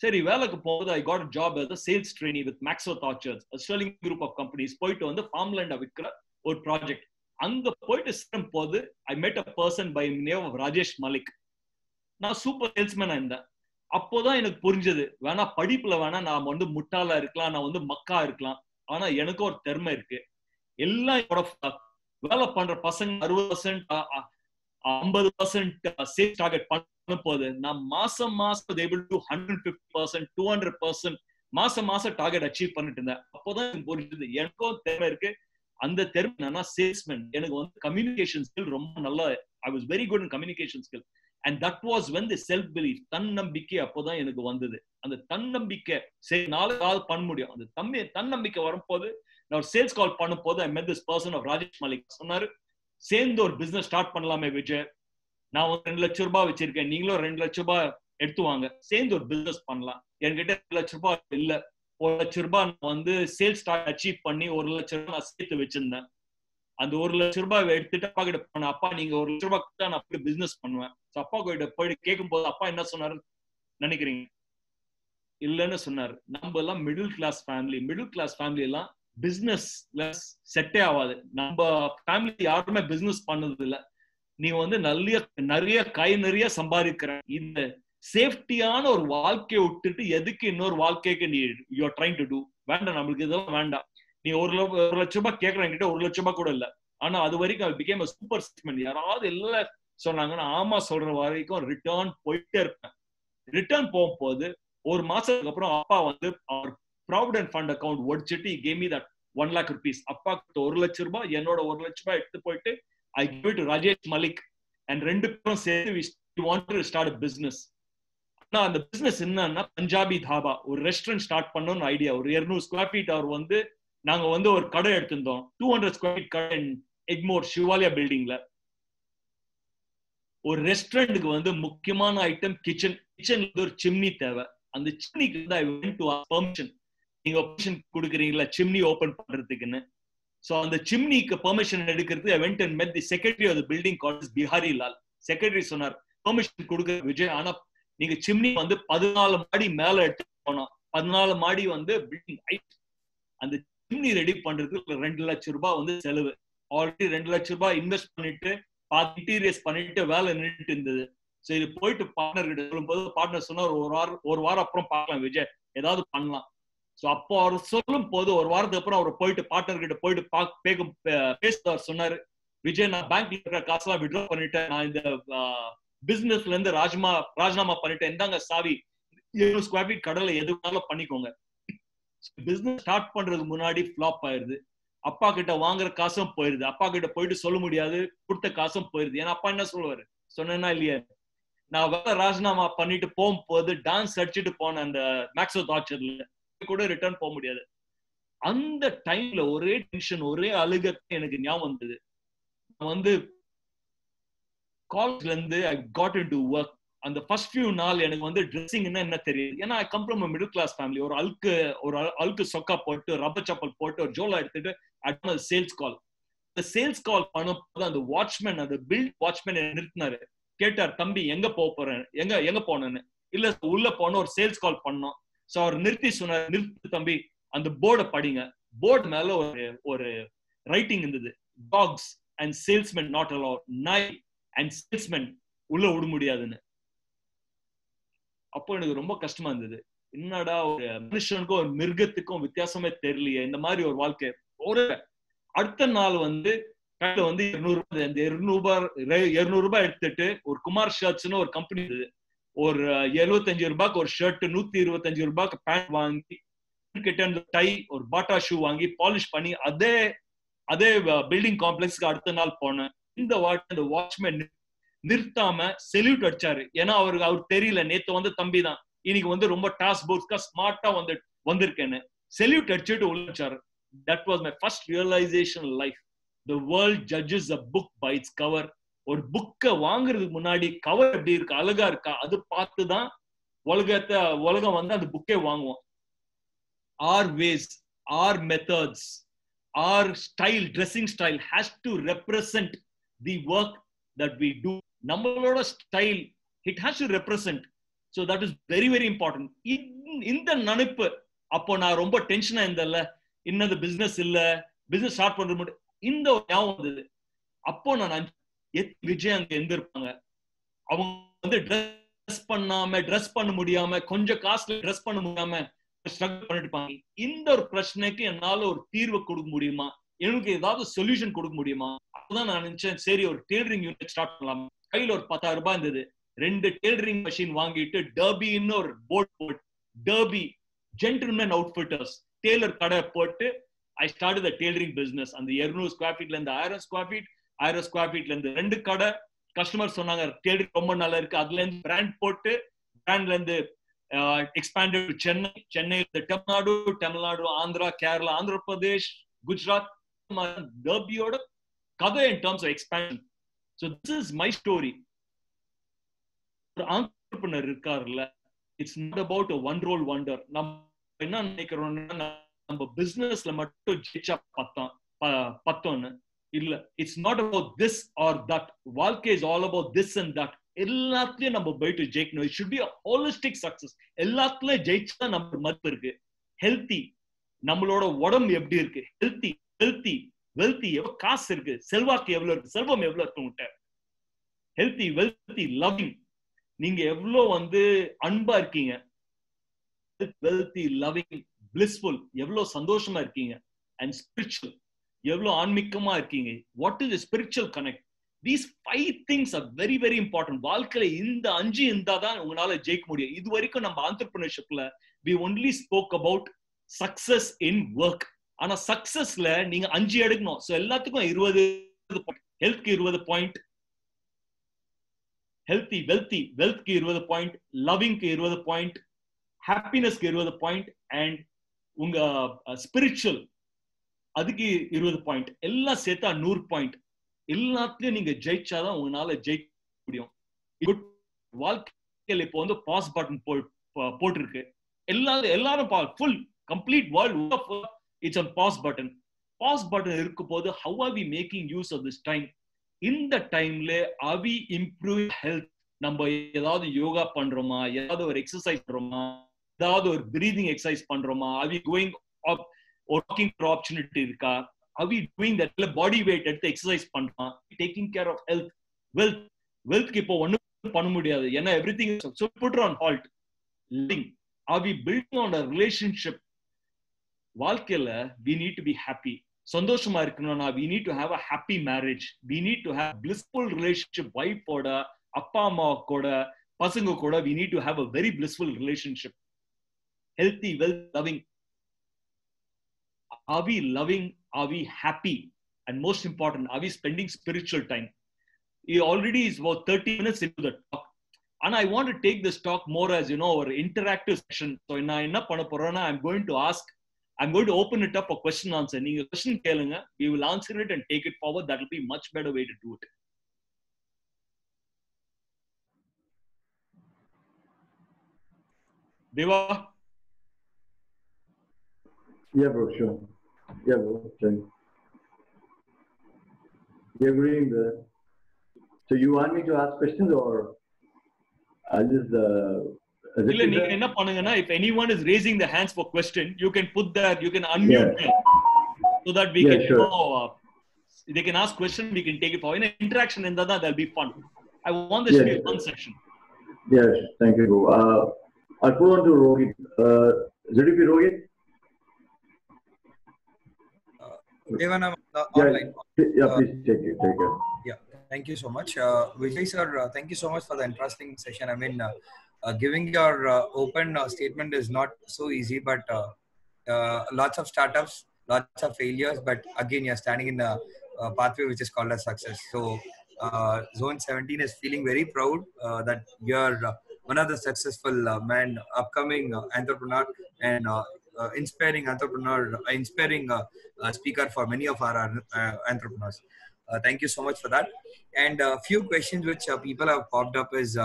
சரி, வேலைக்கு போகுது. I got job as a sales trainee with Maxwell Orchards, a Sterling group of companies. போயிட்டு வந்து ஃபார்ம்லேண்ட் விற்கிற ஒரு ப்ராஜெக்ட். அங்க போயிட்டு சேரும் போது I met a person by name of Rajesh Malik. நான் சூப்பர் சேல்ஸ்மேனா இருந்தேன். அப்போதான் எனக்கு புரிஞ்சது, வேணா படிப்புல வேணா நான் வந்து முட்டாளா இருக்கலாம், நான் வந்து மக்கா இருக்கலாம், ஆனா எனக்கு ஒரு திறமை இருக்கு. எல்லாம் வேலை பண்ற பசங்க 60% 50% சேல்ஸ் டார்கெட் பண்ண போது நான் மாசம் able to 150% 200% மாசம் டார்கெட் அச்சீவ் பண்ணிட்டு இருந்தேன். அப்போதான் எனக்கு புரிஞ்சது, எனக்கும் திறமை இருக்கு. அந்த திறமை என்னன்னா சேல்ஸ்மேன். எனக்கு வந்து கம்யூனிகேஷன் ஸ்கில் ரொம்ப நல்லா, I was very good in communication skill. And that was when the self belief, தன்னம்பிக்கை அப்போதான் எனக்கு வந்தது. அந்த தன்னம்பிக்கை, சரி நாளைக்கு பண்ண முடியும், அந்த தன்னம்பிக்கை வரும்போது நான் ஒரு சேல்ஸ் கால் பண்ணும் போது I met this person of Rajesh Malik. சொன்னாரு, சேர்ந்து ஒரு பிசினஸ் ஸ்டார்ட் பண்ணலாமே விஜய், நான் வந்து 2 லட்சம் ரூபாய் வச்சிருக்கேன், நீங்களும் 2 லட்சம் ரூபாய் எடுத்து வாங்க, சேர்ந்து ஒரு பிசினஸ் பண்ணலாம். என்கிட்ட 2 லட்சம் ரூபாய் இல்ல, 1 லட்சம் ரூபாய் நான் வந்து சேல்ஸ் டார்கெட் அச்சீவ் பண்ணி 1 லட்சம் ரூபாய் நான் சேர்த்து வச்சிருந்தேன். அந்த 1 லட்சம் ரூபாய் எடுத்துட்டு அப்பா கிட்ட போனேன், அப்பா நீங்க 1 லட்சம் ரூபாய் கொடுத்தா நான் போய் பிசினஸ் பண்ணுவேன். அப்பா கிட்ட போயிட்டு கேட்கும் போது அப்பா என்ன சொன்னாரு நினைக்கிறீங்க? இல்லைன்னு சொன்னாரு. நம்ம எல்லாம் மிடில் கிளாஸ் ஃபேமிலி எல்லாம் பிசினஸ்ல செட்டே ஆகாது. நம்ம ஃபேமிலி யாருமே பிசினஸ் பண்ணது இல்லை. நீ வந்து நிறைய கை நிறைய சம்பாதிக்கிற இந்த சேஃப்டியான ஒரு வாழ்க்கையை விட்டுட்டு எதுக்கு இன்னொரு வாழ்க்கைக்கு நீ you are trying to do? வேண்டாம், நம்மளுக்கு இதெல்லாம் வேண்டாம். நீ 1 லட்சம் ரூபாய் கேட்கறேன், கிட்ட 1 லட்சம் ரூபாய் கூட இல்ல. ஆனா அது வரைக்கும் அது பிகேம் சூப்பர் ஸ்டேட்மெண்ட். யாராவது எல்லாம் சொன்னாங்கன்னா ஆமா சொல்ற வரைக்கும் ரிட்டர்ன் போயிட்டே இருப்பேன். ரிட்டர்ன் போகும்போது ஒரு மாசத்துக்கு அப்புறம் அப்பா வந்து அவர் ப்ராவிடென்ட் ஃபண்ட் அக்கௌண்ட் ஒடிச்சிட்டு came me that 1 lakh rupees. அப்பா கிட்ட 1 லட்சம் ரூபாய், என்னோட 1 லட்சம் ரூபாய் எடுத்து போயிட்டு I give it to Rajesh Malik and 2 பேரும் சேர்த்து we wanted to start a business. ஆனா அந்த பிசினஸ் என்னன்னா பஞ்சாபி தாபா, ஒரு ரெஸ்டாரண்ட் ஸ்டார்ட் பண்ணணும்னு ஐடியா. ஒரு 200 ஸ்கொயர் ஃபீட் அவர் வந்து நாங்க வந்து ஒரு கடை எடுத்திருந்தோம். 200 ஸ்கொயர் ஃபீட் கடை எக்மோர் சிவாலியா பில்டிங்ல. ஒரு ரெஸ்டாரண்ட்டுக்கு வந்து முக்கியமான ஐட்டம் கிச்சன்ல ஒரு சிம்னி தேவை. அந்த சிம்னிக்கு வந்து I went to ask permission. நீங்க பெர்மிஷன் கொடுக்குறீங்களா சிம்னி ஓபன் பண்றதுக்குன்னு? சோ அந்த சிம்னிக்கு பெர்மிஷன் எடுக்கிறதுக்கு I went and met the secretary of the building called Bihari Lal. Secretary சொன்னார், பெர்மிஷன் கொடுக்க விஜய், ஆனா நீங்க சிம்னி வந்து 14 மாடி மேல எடுத்து போனோம். 14 மாடி வந்து பில்டிங் ஹைட். அந்த சிம்னி ரெடி பண்றதுக்கு 2 லட்சம் ரூபாய் வந்து செலவு. ஆல்ரெடி 2 லட்சம் ரூபாய் இன்வெஸ்ட் பண்ணிட்டு இன்டீரியர்ஸ் பண்ணிட்டு வேலை நின்றுட்டு இருந்தது. சோ இது போயிட்டு பார்ட்னர் கிட்ட சொல்லும் போது பார்ட்னர் சொன்னார், ஒரு வாரம் அப்புறம் பார்க்கலாம் விஜய், ஏதாவது பண்ணலாம். சோ அப்போ அவர் சொல்லும் போது ஒரு வாரத்துக்கு அப்புறம் அவர் போயிட்டு பார்ட்னர் கிட்ட போயிட்டு பேசுறவர் சொன்னாரு, விஜய் நான் பேங்க்ல இருக்கிற காசெல்லாம் விட்ரா பண்ணிட்டேன், நான் இந்த பிசினஸ்ல இருந்து ராஜினாமா பண்ணிட்டேன், இந்தாங்க சாவி, 700 ஸ்கொயர் ஃபீட் கடலை எது வேணாலும் பண்ணிக்கோங்க. பிசினஸ் ஸ்டார்ட் பண்றதுக்கு முன்னாடி ஃபிளாப் ஆயிருது. அப்பா கிட்ட வாங்குற காசும் போயிருது. அப்பா கிட்ட போயிட்டு சொல்ல முடியாது, கொடுத்த காசும் போயிருது. ஏன்னா அப்பா என்ன சொல்லுவாரு, சொன்னா இல்லையா, நான் வேலை ராஜினாமா பண்ணிட்டு போகும்போது டான்ஸ் அடிச்சுட்டு போன அந்த மேக்ஸ்வெல் ஆர்ச்சர்ட்ல கூட ரிட்டர்ன் போக முடியாது. அந்த டைம்ல ஒரே டென்ஷன், ஒரே அழுக எனக்கு ஞாபகம் வந்தது. நான் வந்து காலேஜ்ல இருந்து I got into work. அந்த ஃபர்ஸ்ட் ஃபியூ நாள் எனக்கு வந்து ட்ரெஸ்ஸிங் என்ன தெரியுது. ஏன்னா I come from a middle class family. ஒரு அழுக்கு சொக்கா போட்டு ரப்பர் செப்பல் போட்டு ஒரு ஜோலா எடுத்துட்டு அடுத்த சேல்ஸ் கால். இந்த சேல்ஸ் கால் பண்ணும்போது அந்த வாட்ச்மேன், அந்த பில்ட் வாட்ச்மேன் நிறுத்தினாரு. கேட்டார், தம்பி எங்க போறேன், எங்க போனேன்னு. இல்ல உள்ள போன ஒரு சேல்ஸ் கால் பண்ணோம். சோ அவர் நிறுத்தி சொன்னார், நிறுத்து தம்பி, அந்த போர்டை படிங்க. போர்டு மேல ஒரு ரைட்டிங் இருந்தது, dogs and salesmen not allowed, நாய் அண்ட் சேல்ஸ்மென் உள்ள விட முடியாதுன்னு. அப்போ எனக்கு ரொம்ப கஷ்டமா இருந்தது. என்னடா ஒரு மனுஷனுக்கும் ஒரு மிருகத்துக்கும் வித்தியாசமே தெரியலையே, இந்த மாதிரி ஒரு வாழ்க்கை ஒரு அடுத்த நாள் வந்து கையில வந்து 200 ரூபாய் எடுத்துட்டு ஒரு குமார் ஷர்ட்ஸ்னு ஒரு கம்பெனி ஒரு 75 ரூபாய்க்கு ஒரு ஷர்ட், 125 ரூபாய்க்கு பேண்ட் வாங்கி கிட்ட டை ஒரு பாட்டா ஷூ வாங்கி பாலிஷ் பண்ணி அதே பில்டிங் காம்ப்ளெக்ஸ்க்கு அடுத்த நாள் போனேன். இந்த வாட்ச்மேன் நிறுத்தாம செல்யூட் அடிச்சாரு. ஏன்னா அவருக்கு தெரியல, நேத்து வந்து தம்பி தான் இன்னைக்கு வந்து ரொம்ப டாஸ்க் போர்ட்ஸ்க்கா ஸ்மார்ட்டா வந்திருக்கேன்னு செல்யூட் அடிச்சுட்டு உழைச்சாரு. That was my first realization in life. The world judges a book by its cover. ஒரு புக்கை வாங்குறதுக்கு முன்னாடி கவர் எப்படி இருக்கு, அழகா இருக்கா, அது பார்த்துதான் உலகம் வந்து அந்த புக்கை வாங்குவோம். Our ways, our methods, our style, dressing style has to represent the work that we do. நம்மளோட style it has to represent. So that is very very important. இந்த நினைப்பு அப்போ நான் ரொம்ப டென்ஷனா இருந்தேன்ல, இன்னது பிசினஸ் இல்ல, பிசினஸ் ஸ்டார்ட் பண்றது இந்த ஞாபகம் வந்தது. அப்போ நான் விஜய் அங்க இருந்திருப்பாங்க, அவங்க வந்து ட்ரெஸ் பண்ண முடியாம, கொஞ்சம் காஸ்ட்ல ட்ரெஸ் பண்ண முடியாம ஸ்ட்ரகிள் பண்ணிட்டு இருப்பாங்க. இந்த ஒரு பிரச்சனைக்கு என்னால ஒரு தீர்வு கொடுக்க முடியுமா, எனக்கு ஏதாவது சொல்யூஷன் கொடுக்க முடியுமா? அப்பதான் நான் நினைச்சேன், சரி ஒரு டெய்லரிங் யூனிட் ஸ்டார்ட் பண்ணலாம். கையில ஒரு 10,000 ரூபாய் இருந்தது. 2 டெய்லரிங் மெஷின் வாங்கிட்டு டர்பின்னு ஒரு போர்ட் போட்டு டர்பி ஜென்டில்மேன் அவுட்ஃபிட்டர்ஸ் டெய்லர் கடை போட்டு I start the tailoring business. அந்த 200 ஸ்கொயர் ஃபீட்ல இருந்து 1000 ஸ்கொயர் ஃபீட், 1000 ஸ்கொயர் ஃபீட்ல இருந்து 2 கடை. கஸ்டமர் சொன்னாங்க டெய்லரிங் ரொம்ப நல்லா இருக்கு, அதுல இருந்து பிராண்ட் போட்டு, பிராண்ட்ல இருந்து எக்ஸ்பேண்டட் சென்னை, சென்னையில தமிழ்நாடு, ஆந்திரா, கேரளா, ஆந்திர பிரதேஷ், குஜராத். டர்பியோட கதை in terms of expansion. So this is my story. ஒரு entrepreneur இருக்காருல்ல, it's not about a one roll wonder. நம்ம என்ன நினைக்கிறோம்னா நம்ம பிசினஸ்ல மட்டும் ஜெயிச்சா பத்தோன்னு இல்ல. It's not about this or that. வாழ்க்கை is all about this and that. எல்லாத்துலயும் நம்ம போயிட்டு ஜெயிக்கணும். It should be a holistic success. எல்லாத்துலயும் ஜெயிச்சா நம்ம மதிப்பு இருக்கு. ஹெல்த்தி, நம்மளோட உடம்பு எப்படி இருக்கு, ஹெல்த்தி வெல்த்தி, எவ்வளவு காசு இருக்கு, செல்வாக்கு எவ்வளவு இருக்கு, செல்வம் எவ்வளவு இருக்கு உங்ககிட்ட, ஹெல்த்தி வெல்த்தி லவ்விங், நீங்க எவ்வளவு வந்து அன்பா இருக்கீங்க, வெல்த்தி லவ்விங் பிளிஸ்ஃபுல் எவ்வளவு சந்தோஷமா இருக்கீங்க, அண்ட் ஸ்பிரிச்சுவல் எவ்வளவு ஆன்மீகமா இருக்கீங்க. What is spiritual connect? These 5 things are very very important. வாழ்க்கையில இந்த 5 இருந்தாதான் உங்களால ஜெயிக்க முடியும். இது வரைக்கும் நம்ம entrepreneurshipல we only spoke about success in work. ஆனா சக்சஸ்ல நீங்க 5 எடுக்கணும். சோ எல்லாத்துக்கும் 20 பாயிண்ட். ஹெல்த்க்கு 20 பாயிண்ட், ஹெல்த்தி வெல்த்க்கு 20 பாயிண்ட், லவ்விங்க்கு 20 பாயிண்ட், ஹாப்பினஸ்க்கு 20 பாயிண்ட், அண்ட் உங்க ஸ்பிரிச்சுவல் அதுக்கு 20 பாயிண்ட். எல்லாம் சேர்த்தா 100 பாயிண்ட். எல்லாத்துலயும் நீங்க ஜெயிச்சாதான் உங்களால ஜெயிக்க முடியும். வாழ்க்கையில இப்போ வந்து பாஸ் பட்டன் போட்டிருக்கு. எல்லாரும் full complete world it's on pass button. Pass button இருக்கும் போது how are we making use of this time? இந்த டைம்ல are we improving health? நம்ம ஏதாவது யோகா பண்றோமா, ஏதாவது ஒரு எக்ஸசைஸ் பண்றோமா, ஏதாவது ஒரு பிரீதிங் எக்ஸசைஸ் பண்றோமா, are we going up walking for opportunity இருக்கா, are we doing that body weight எடுத்து எக்ஸசைஸ் பண்றோமா, taking care of health, wealth இப்போ ஒண்ணும் பண்ண முடியாது ஏன்னா everything is so put on halt. Living, are we building on a relationship? வாழ்க்கையில we need to be happy. சந்தோஷமா இருக்கணும்னா we need to have a happy marriage. We need to have blissful relationship. wife ஓட, அப்பா அம்மா கூட, பசங்க கூட we need to have a very blissful relationship. Healthy, wealth, loving. Are we loving? Are we happy? And most important, are we spending spiritual time? It already is about 30 minutes into the talk. And I want to take this talk more as, our interactive session. So நான் என்ன பண்ண போறேன்னா, I'm going to open it up for question answer. நீங்க question கேளுங்க, we will answer it and take it forward. That will be much better way to do it. Deva? Yeah, bro, sure. Yeah, bro, sure. Yeah, agreeing there. So you want me to ask questions or I'll just இல்ல நீங்க என்ன பண்ணுங்கன்னா, if anyone is raising the hands for question, you can put that, you can unmute them so that we can they can ask question, we can take it forward. In interaction in that will be fun. I want this to be a fun session. Yes, thank you, bro. I'll put on to Rohit. ZDP Rohit? Devanam Yeah, online. please take it. Yeah, thank you so much. Vijay sir, thank you so much for the interesting session. I mean, giving your open statement is not so easy, but lots of startups, lots of failures, but again, you're standing in a pathway which is called as success. So, Zone 17 is feeling very proud that you're one of the successful men, upcoming entrepreneur, and inspiring entrepreneur, inspiring speaker for many of our entrepreneurs. Thank you so much for that. And a few questions which people have popped up is,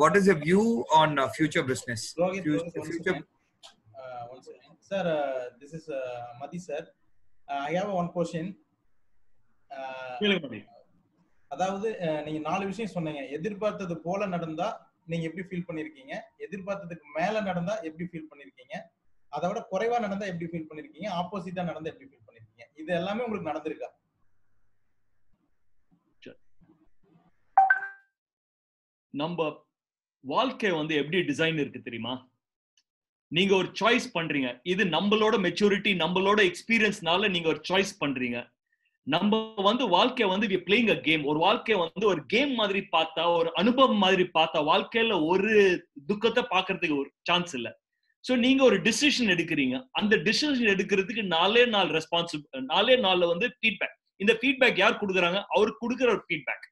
what is your view on future business? Rohit, once Future. again. One second. Sir, this is Madi sir. I have one question. அதாவது நீங்க 4 விஷயம் சொன்னீங்க. எதிர்பார்த்தது போல நடந்தா நீங்க எப்படி feel பண்ணிருக்கீங்க, எதிர்பார்த்ததுக்கு மேல நடந்தா எப்படி ஃபீல் பண்ணிருக்கீங்க, அதை விட குறைவா நடந்தா எப்படி ஃபீல் பண்ணிருக்கீங்க, ஆப்போசிட்டா நடந்தா எப்படி ஃபீல் பண்ணிருக்கீங்க, இது எல்லாமே உங்களுக்கு நடந்திருக்கா? நம்ம வாழ்க்கை வந்து எப்படி டிசைன் இருக்கு தெரியுமா? நீங்க ஒரு சாய்ஸ் பண்றீங்க. இது நம்மளோட மெச்சூரிட்டி, நம்மளோட எக்ஸ்பீரியன்ஸ்னால நீங்க ஒரு சாய்ஸ் பண்றீங்க. நம்ம வந்து வாழ்க்கை வந்து we playing a game. ஒரு வாழ்க்கை வந்து ஒரு கேம் மாதிரி பார்த்தா, ஒரு அனுபவம் மாதிரி பார்த்தா, வாழ்க்கையில ஒரு துக்கத்தை பார்க்கறதுக்கு ஒரு சான்ஸ் இல்ல. சோ நீங்க ஒரு டிசிஷன் எடுக்கிறீங்க. அந்த டிசிஷன் எடுக்கிறதுக்கு 4 ரெஸ்பான்சிபிள், 4 வந்து ஃபீட்பேக். இந்த ஃபீட்பேக் யார் கொடுக்குறாங்க? அவருக்கு கொடுக்குற ஒரு feedback.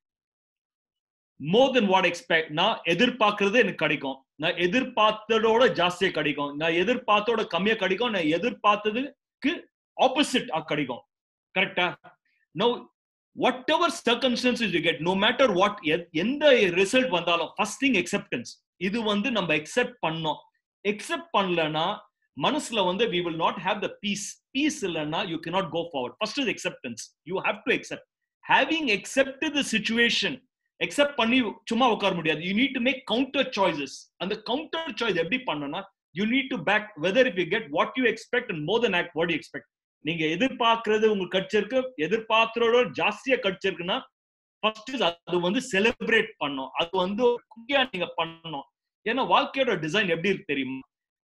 More than what expect. நான் எதிர்பார்க்கறது எனக்கு கிடைக்கும், நான் எதிர்பார்த்ததோட ஜாஸ்தியா கிடைக்கும், நான் எதிர்பார்த்தோட கம்மியா கிடைக்கும், நான் எதிர்பார்த்ததுக்கு ஆப்போசிட் கிடைக்கும். கரெக்டா? No whatever circumstances you get, no matter what, எந்த ரிசல்ட் வந்தாலும் ஃபர்ஸ்ட் திங் அக்செப்டன்ஸ். இது வந்து நம்ம அக்செப்ட் பண்ணோம். அக்செப்ட் பண்ணலனா மனசுல வந்து we will not have the peace. Peace இல்லனா you cannot go forward. First is acceptance. You have to accept. Having accepted the situation, accept பண்ணி சும்மா உட்கார முடியாது. You need to make counter choices. And the counter choice எப்படி பண்ணனா, you need to back whether if you get what you expect and more than act what you expect. நீங்க எதிர்பார்க்கிறது உங்களுக்கு கிடைச்சிருக்கு, எதிர்பார்க்கிறதோட ஜாஸ்தியா கிடைச்சிருக்குன்னா ஃபர்ஸ்ட் அது வந்து செலிப்ரேட் பண்ணணும். அது வந்து குட்டியா நீங்க பண்ணணும். ஏன்னா வாழ்க்கையோட டிசைன் எப்படி இருக்கு தெரியுமா?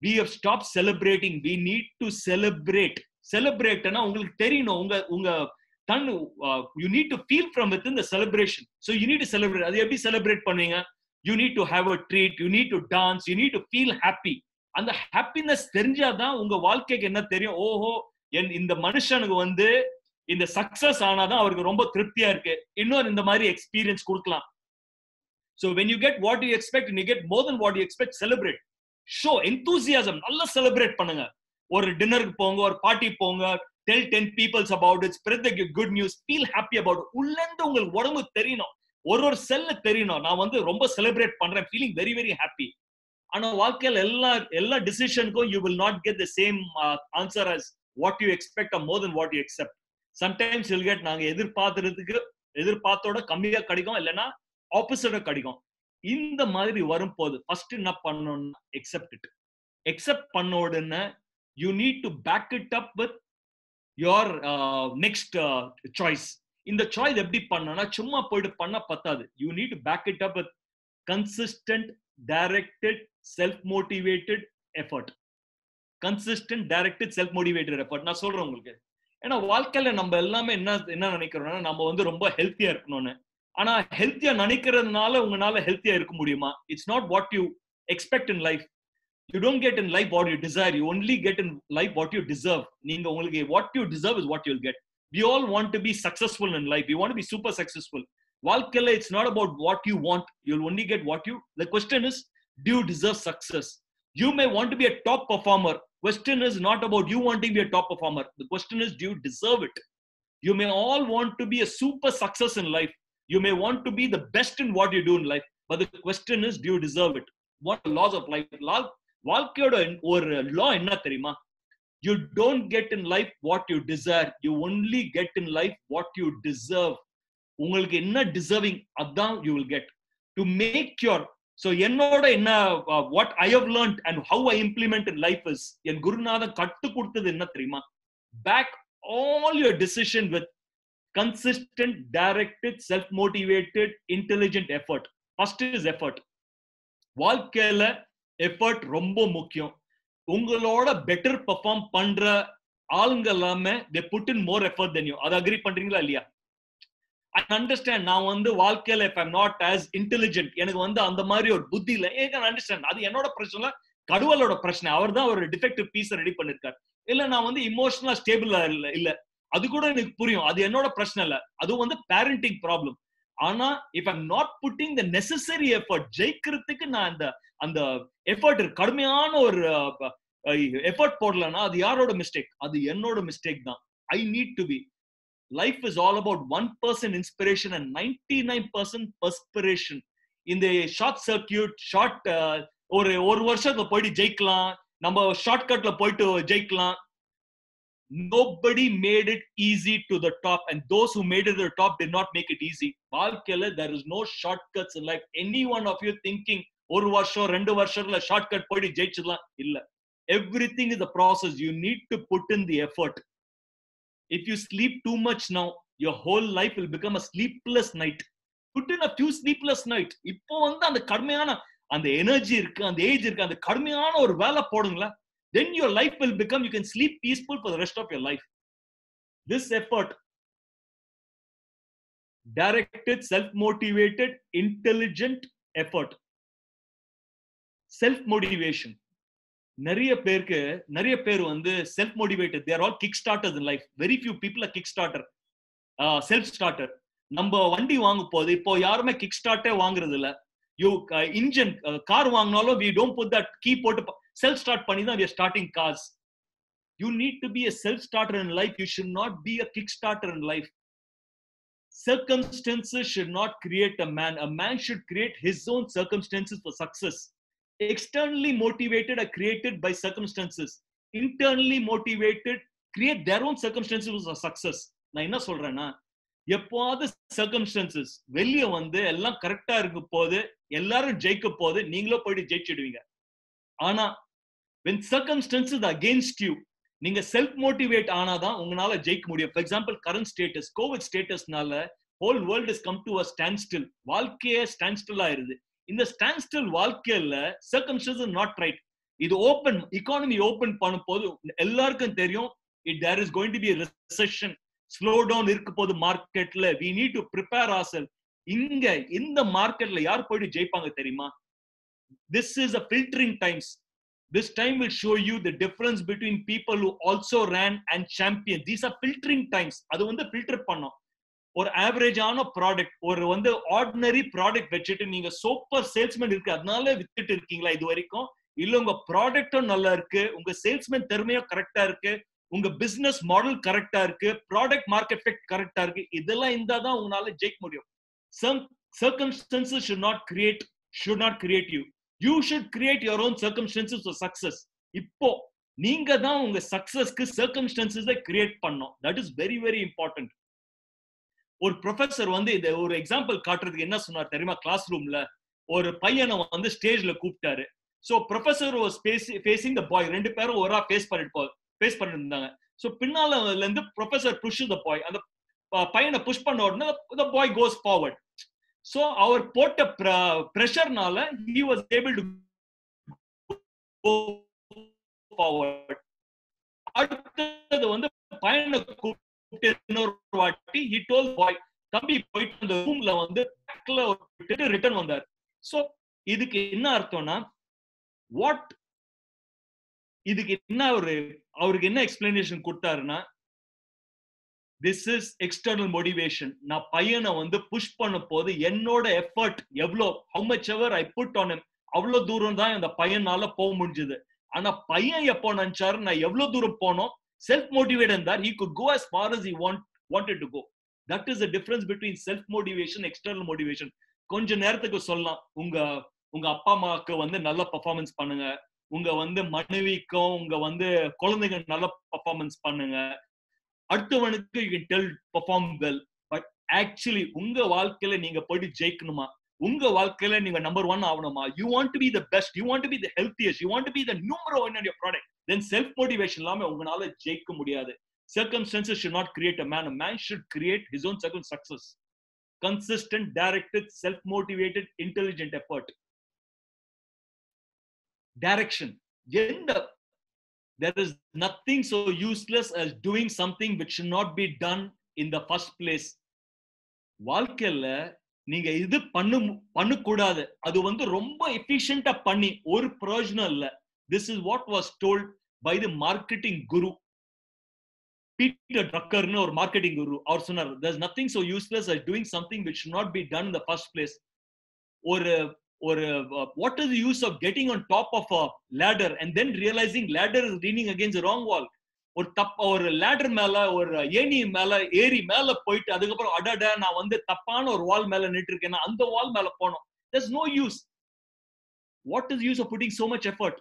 We have stopped celebrating. We need to celebrate. Celebrateனா உங்களுக்கு தெரியணும், உங்க தன் you need to feel from within the celebration. So you need to celebrate. அது எப்படி செலிப்ரேட் பண்ணுவீங்க? You need to have a treat. You need to dance. You need to feel happy. அந்த happiness தெரிஞ்சாதான் உங்க வாழ்க்கைக்கு என்ன தெரியும். ஓஹோ, இந்த மனுஷனுக்கு வந்து இந்த சக்சஸ் ஆனாதான் அவருக்கு ரொம்ப திருப்தியா இருக்கு, இன்னொரு இந்த மாதிரி எக்ஸ்பீரியன்ஸ் கொடுக்கலாம். So when you get what you expect and you get more than what you expect, celebrate. Show enthusiasm. நல்லா செலிப்ரேட் பண்ணுங்க. ஒரு டின்னருக்கு போங்க, ஒரு பார்ட்டி போங்க, tell 10 people about it, spread the good news, feel happy about it. உள்ளந்து உங்களுக்கு உடம்பு தெரியணும், ஒரு செல்ல தெரியணும், நான் வந்து ரொம்ப செலிப்ரேட் பண்றேன், feeling very very happy. ஆனா வாழ்க்கையில எல்லா டிசிஷனுக்கும் you will not get the same answer as what you expect or more than what you accept. Sometimes you'll get நாங்க எதிர்பார்த்தோட கம்மியா கிடைக்கும், இல்லைன்னா ஆப்போசிட்டா கிடைக்கும். இந்த மாதிரி வரும்போது ஃபர்ஸ்ட் என்ன பண்ணணும்னா accept it. accept பண்ண உடனே you need to back it up with your next choice. இந்த choice எப்படி பண்ணனா சும்மா போயிட்டு பண்ண பத்தாது. You need to back it up with consistent, directed, self-motivated effort. Consistent, directed, self-motivated effort. நான் சொல்றேன் உங்களுக்கு. ஏன்னா வாழ்க்கையில நம்ம எல்லாமே என்ன நினைக்கிறோம்னா, நம்ம வந்து ரொம்ப ஹெல்த்தியா இருக்கணும்னு. ஆனா ஹெல்த்தியா நினைக்கிறதுனால உங்களால ஹெல்த்தியா இருக்க முடியுமா? It's not what you expect in life. You don't get in life what you desire. You only get in life what you deserve. நீங்க உங்களுக்கு what you deserve is what you'll get. We all want to be successful in life. We want to be super successful. வாழ்க்கையில it's not about what you want. You'll only get what you. The question is, do you deserve success? You may want to be a top performer. Question is not about you wanting to be a top performer. The question is, do you deserve it? You may all want to be a super success in life. You may want to be the best in what you do in life. But the question is, do you deserve it? What are the laws of life? வாழ்க்கையோட ஒரு law என்ன தெரியுமா? You don't get in life what you desire. You only get in life what you deserve. உங்களுக்கு என்ன deserving அதான் you will get. To make your so என்னோட என்ன what I have learned and how I implement in life is, என் குருநாதன் கத்து கொடுத்தது என்ன தெரியுமா? Back all your decision with consistent, directed, self-motivated, intelligent effort. First is effort. வாழ்க்கையில effort ரொம்ப முக்கியம். உங்களோட பெட்டர் பெர்ஃபார்ம் பண்ற ஆளுங்க எல்லாமே they put in more effort than you. அது அக்ரி பண்றீங்களா இல்லையா? I understand. நான் வந்து வாழ்க்கையில if I'm not as intelligent, எனக்கு வந்து அந்த மாதிரி ஒரு புத்தி இல்லை, I can understand. அது என்னோட பிரச்சனை, கடவுளோட பிரச்சனை. அவர் தான் ஒரு டிஃபெக்டிவ் பீஸ் ரெடி பண்ணிருக்காரு. இல்ல நான் வந்து இமோஷனலா ஸ்டேபிளா இல்ல, அது கூட எனக்கு புரியும். அது என்னோட பிரச்சனை இல்ல, அது வந்து பேரண்டிங் ப்ராப்ளம். ஆனா if I'm not putting the necessary effort, ஜெயிக்கிறதுக்கு நான் அந்த எஃபர்ட் கடுமையான ஒரு எஃபர்ட் போடலன்னா அது யாரோட மிஸ்டேக்? அது என்னோட மிஸ்டேக் தான். I need to be. Life is all about 1% inspiration and 99% perspiration. இந்த ஷார்ட் சர்க்கியூட் ஷார்ட் ஒரு வருஷத்துல போயிட்டு ஜெயிக்கலாம், நம்ம ஷார்ட் கட்ல போயிட்டு ஜெயிக்கலாம். Nobody made it easy to the top, and those who made it to the top did not make it easy. வாழ்க்கையில there is no shortcuts in life. Any one of you thinking ஒரு வருஷம் 2 வருஷத்துல shortcut போயிட்டு ஜெயிச்சிடலாம் இல்ல. Everything is a process. You need to put in the effort. If you sleep too much now, your whole life will become a sleepless night. Put in a few sleepless night. இப்போ வந்து அந்த கடுமையான அந்த energy இருக்கு, அந்த age இருக்கு, அந்த கடுமையான ஒரு வேலை போடுங்களா, then your life will become, you can sleep peaceful for the rest of your life. This effort, directed, self-motivated, intelligent effort. Self-motivation. நிறைய பேர் வந்து self motivated, they are all kick starters in life. Very few people are kick starter, self starter. நம்ம வண்டி வாங்கும் போது இப்போ யாருமே kick ஸ்டார்ட்டே வாங்குறது இல்ல. இன்ஜின் கார் வாங்கினாலும் we don't put that key போட்டு செல்ஃப் ஸ்டார்ட் பண்ணி தான் we are starting cars. You need to be a self starter in life. You should not be a kick starter in life. Circumstances should not create a man. A man should create his own circumstances for success. Externally motivated are created by circumstances. Internally motivated create their own circumstances for success. நான் என்ன சொல்றேன்னா, எப்போது circumstances வெளியே வந்து எல்லாம் கரெக்டா இருக்கு போது, எல்லாரும் ஜெயிக்க போது, நீங்களும் போயிட்டு ஜெயிச்சிடுவீங்க. ஆனா when circumstances are against you, நீங்க செல்ஃப் மோட்டிவேட் ஆனாதான் உங்களால ஜெயிக்க முடியும். For example current status, COVID ஸ்டேட்டஸ்னால whole world is come to a stand still. வாழ்க்கையே ஸ்டாண்ட் ஸ்டில் ஆயிருது. இந்த ஸ்டாண்ட் ஸ்டில் வாழ்க்கையில சர்க்கம்ஸ்டன்சஸ் நாட் ரைட். இது ஓபன் எக்கானமி ஓபன் பண்ணும் போது எல்லாருக்கும் தெரியும் there is going to be a recession, slow down இருக்க போது மார்க்கெட்ல. we need to prepare ourselves. இங்க இந்த மார்க்கெட்ல யார் போயிட்டு ஜெயிப்பாங்க தெரியுமா? This is a filtering times. This time will show you the difference between people who also ran and champion. These are filtering times. அது வந்து ஃபில்டர் பண்ணோம். ஒரு ஆவரேஜான ப்ராடக்ட், ஒரு வந்து ஆர்டினரி ப்ராடக்ட் வச்சுட்டு நீங்க சூப்பர் சேல்ஸ்மேன் இருக்கு அதனால வித்துட்டு இருக்கீங்களா இது வரைக்கும்? இல்ல உங்க ப்ராடக்டும் நல்லா இருக்கு, உங்க சேல்ஸ்மேன் திறமையும் கரெக்டா இருக்கு, உங்க பிசினஸ் மாடல் கரெக்டா இருக்கு, ப்ராடக்ட் மார்க்கெட் ஃபிட் கரெக்டா இருக்கு, இதெல்லாம் இருந்தா தான் உங்களால ஜெயிக்க முடியும். Some circumstances should not create you. You should create your own circumstances for success. இப்போ நீங்க தான் உங்க சக்சஸ்க்கு சர்க்கம்ஸ்டன்சஸ் கிரியேட் பண்ணணும். That is very very important. ஒரு ப்ரொஃபசர் வந்து இத ஒரு எக்ஸாம்பிள் காட்டுறதுக்கு என்ன சொன்னார் தெரியுமா? கிளாஸ் ரூம்ல ஒரு பையனை வந்து ஸ்டேஜ்ல கூப்பிட்டாரு. சோ ப்ரொஃபசர் வாஸ் ஃபேசிங் த பாய். ரெண்டு பேரும் ஒரா ஃபேஸ் பண்ணிட்டு இருந்தாங்க. சோ பின்னால இருந்து ப்ரொஃபசர் புஷ் த பாய். அந்த பையனை புஷ் பண்ண உடனே the boy goes forward. So அவர் போட்ட பிரஷர்னால he was able to go forward. அடுத்தது வந்து பையனை கூப்பிட்டு இன்னொரு வாட்டி he told boy, தம்பி போயிட்டு அந்த ரூம்ல வந்து பேக்ல ஒரு ரிட்டர்ன் வந்தார். சோ இதுக்கு என்ன அர்த்தம்னா, வாட் இதுக்கு என்ன அவருக்கு என்ன எக்ஸ்பிளனேஷன் கொடுத்தாருன்னா, this is external motivation. நான் பையனை வந்து புஷ் பண்ண போது என்னோட எஃபர்ட் எவ்வளோ, how much ever I put on him, அவ்வளோ தூரம் தான் அந்த பையனால போக முடிஞ்சது. ஆனா பையன் எப்போ நினைச்சாரு நான் எவ்வளவு தூரம் போனோம், செல்ஃப் மோட்டிவேட் இருந்தார், he could go as far as he wanted to go. That is the difference between self motivation, external motivation. கொஞ்ச நேரத்துக்கு சொல்லலாம், உங்க அப்பா அம்மாவுக்கு வந்து நல்ல பெர்ஃபார்மன்ஸ் பண்ணுங்க, உங்க வந்து மனைவிக்கும் உங்க வந்து குழந்தைங்க நல்ல பெர்ஃபார்மன்ஸ் பண்ணுங்க, அடுத்தவனுக்கு you can tell perform well. But actually உங்க வாழ்க்கையில நீங்க போய் ஜெயிக்கணுமா, உங்க வாழ்க்கையில நீங்க நம்பர் 1 ஆகணுமா, you want to be the best, you want to be the healthiest, you want to be the number 1 in your product, then self motivation இல்லாம உங்களால ஜெயிக்க முடியாது. Circumstances should not create a man. A man should create his own success. Consistent, directed, self motivated, intelligent effort. Direction. எந்த there is nothing so useless as doing something which should not be done in the first place. வாழ்க்கையில நீங்க இது பண்ணக்கூடாது, அது வந்து ரொம்ப எஃபிஷியன்டா பண்ணி ஒரு பிரயோஜனம் இல்ல. This is what was told by the marketing guru. Peter Drucker னு ஒரு மார்க்கெட்டிங் குரு, அவர் சொன்னார், there's nothing so useless as doing something which should not be done in the first place. ஒரு what is the use of getting on top of a ladder and then realizing ladder is leaning against the wrong wall? ஒரு ladder மேல ஒரு ஏணி மேல ஏறி மேல போயிட்டு அதுக்கப்புறம் அடடா நான் வந்து தப்பான ஒரு வால் மேல நின்று இருக்கேன்னா அந்த வால் மேல போனோம். There's no use. What is the use of putting so much effort?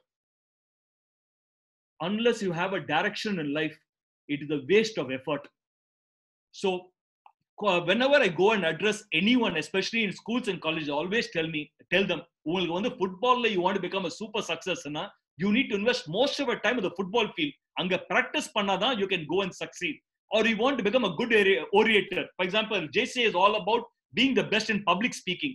Unless you have a direction in life, it is a waste of effort. So whenever I go and address anyone, especially in schools and colleges, I always tell them, உங்களுக்கு வந்து ஃபுட்பால்ல you want to become a super success னா you need to invest most of your time in the football field. அங்க practice பண்ணாதான் you can go and succeed. Or you want to become a good orator. For example, JCA is all about being the best in public speaking.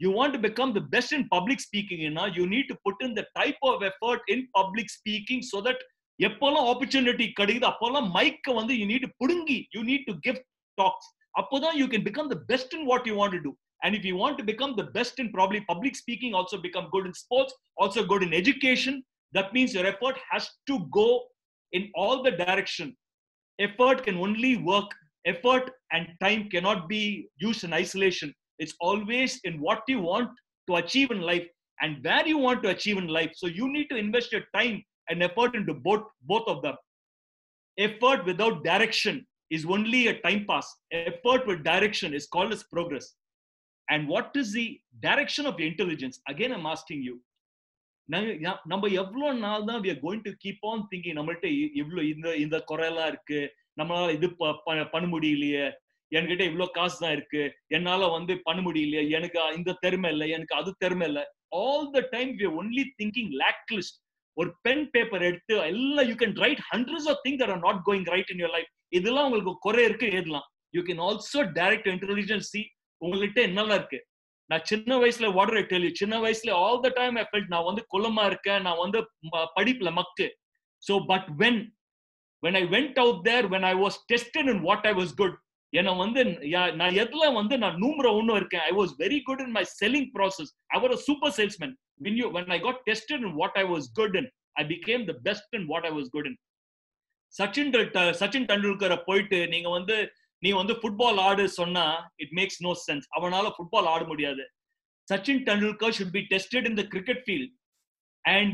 You want to become the best in public speaking, you need to put in the type of effort in public speaking so that எப்போல்லாம் opportunity கிடைக்குது அப்போல்லாம் மைக்க வந்து you need to புடுங்கி, you need to give talks. அப்போதான் you can become the best in what you want to do. And if you want to become the best in probably public speaking, also become good in sports, also good in education, that means your effort has to go in all the direction. Effort can only work. Effort and time cannot be used in isolation. It's always in what you want to achieve in life and where you want to achieve in life. So you need to invest your time and effort into both of them. Effort without direction is only a time pass. Effort with direction is called as progress. And what is the direction of your intelligence? Again, I'm asking you. நம்ம எவ்வளவு நாள் தான் we are going to keep on thinking நம்மள்ட்ட இவ்வளவு இந்த குறையெல்லாம் இருக்கு, நம்மளால இது பண்ண முடியலையே, என்கிட்ட இவ்வளவு காசு தான் இருக்கு, என்னால வந்து பண்ண முடியலையே, எனக்கு இந்த திறமை இல்லை, எனக்கு அது திறமை இல்லை. All the time we are only thinking lacklist. ஒரு பென் பேப்பர் எடுத்து எல்லாம் you can write hundreds of things that are not going right in your life. இதெல்லாம் உங்களுக்கு குறை இருக்கு எழுதலாம். You can also direct your intelligence, see உங்கள்கிட்ட என்னெல்லாம் இருக்கு. நான் சின்ன வயசுல what did I tell you? சின்ன வயசுல all the time I felt நான் வந்து குலமா இருக்கேன், நான் வந்து படிப்புல மக்கு. So but when I went out there, when I was tested in what I was good, ஏன்னா வந்து நான் எதுல வந்து நான் நூம்புற ஒன்னும் இருக்கேன். I was very good in my selling process. I was a super salesman. When I got tested in what I was good in, I became the best in what I was good in. Sachin டெண்டுல்கரை போயிட்டு நீ வந்து football ஆடு சொன்னா it makes no sense. அவனால football ஆட முடியாது. Sachin Tendulkar should be tested in the cricket field, and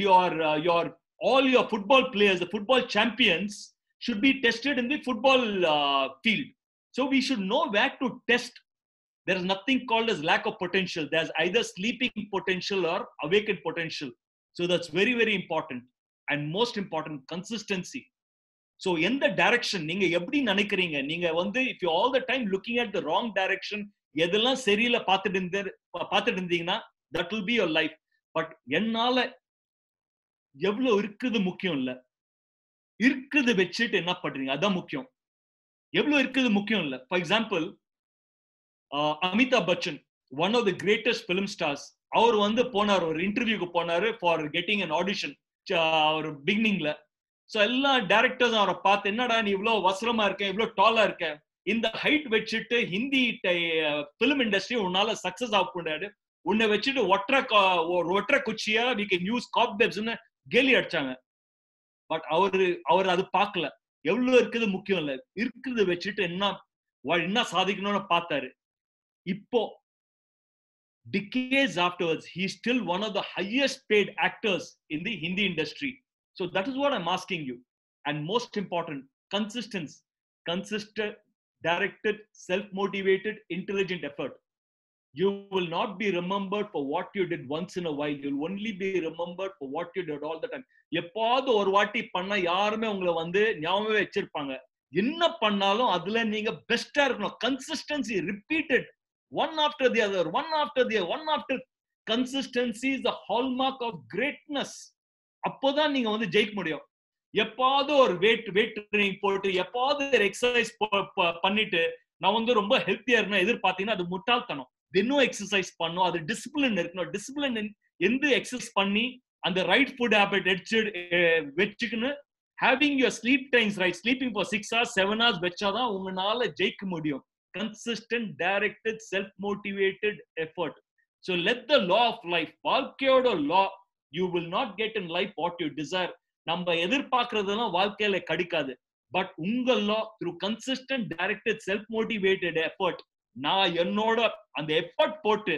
all your football players, the football champions, should be tested in the football field. So we should know where to test. There is nothing called as lack of potential. There's either sleeping potential or awakened potential. So that's very, very important. And most important, consistency. So in the direction, நீங்க எப்படி நினைக்கிறீங்க, நீங்க வந்து if you all the time looking at the wrong direction, எதெல்லாம் சரியில்லை பார்த்துட்டு இருந்தீங்கன்னா that will be your life. But என்னால எவ்வளவு இருக்குது முக்கியம் இல்ல, இருக்குது வச்சுட்டு என்ன பண்றீங்க அதான் முக்கியம். எவ்வளவு இருக்குது முக்கியம் இல்ல. For example, Amitabh Bachchan, one of the greatest film stars, அவர் வந்து போனார், ஒரு இன்டர்வியூக்கு போனாரு for getting an audition ஒரு பிகினிங்ல. சோ எல்லா டைரக்டர்ஸ் அவரை பார்த்து, என்னடா நீ இவ்வளவு வசரமா இருக்க, இவ்வளவு டாலா இருக்க, இந்த ஹைட் வச்சுட்டு ஹிந்தி பிலிம் இண்டஸ்ட்ரி உன்னால சக்சஸ் ஆக முடியாது, உன்னை வச்சுட்டு ஒற்ற குச்சியா we can use cobwebsன்னு கேலி அடிச்சாங்க. பட் அவர் அது பார்க்கல. எவ்வளவு இருக்குது முக்கியம் இல்ல, இருக்குது வச்சுட்டு என்ன சாதிக்கணும்னு பார்த்தாரு. இப்போ decades afterwards, he's still one of the highest paid actors in the Hindi industry. So that is what I'm asking you. And most important, consistent, directed, self-motivated, intelligent effort. You will not be remembered for what you did once in a while. You'll only be remembered for what you did all the time. எப்போது ஒரு வாட்டி பண்ணா யாருமே உங்களை வந்து ஞாபகமே வச்சிருப்பாங்க. என்ன பண்ணாலும் அதுல நீங்க பெஸ்டா இருக்கணும். Consistency, repeated, one after the other, one after the other, one after. Consistency is the hallmark of greatness. அப்போதான் நீங்க வந்து ஜெயிக்க முடியும். எப்பாவது ஒரு வெயிட் ட்ரெயினிங் போட்டு எப்பாவது ஒரு எக்ஸசைஸ் பண்ணிட்டு நான் வந்து ரொம்ப ஹெல்த்தியா இருக்கணும் எதிர்பார்த்தீங்கன்னா அது முட்டாள்தனம். தினம் எக்ஸசைஸ் பண்ணும், அது டிசிப்ளின் இருக்கணும். டிசிப்ளின் எந்த எக்ஸசைஸ் பண்ணி அந்த ரைட் ஃபுட் ஹேபிட் வச்சுக்கணும், having your sleep times right, sleeping for 6 hours 7 hours வெச்சாதான் உங்களால ஜெயிக்க முடியும். Consistent, directed, self-motivated effort. So let the law of life, வாழ்க்கையோட law, you will not get in life what you desire. நம்ம எதிர்பார்க்கறதெல்லாம் வாழ்க்கையில கிடைக்காது. But உங்க law, through consistent, directed, self-motivated effort, நான் என்னோட அந்த எஃபர்ட் போட்டு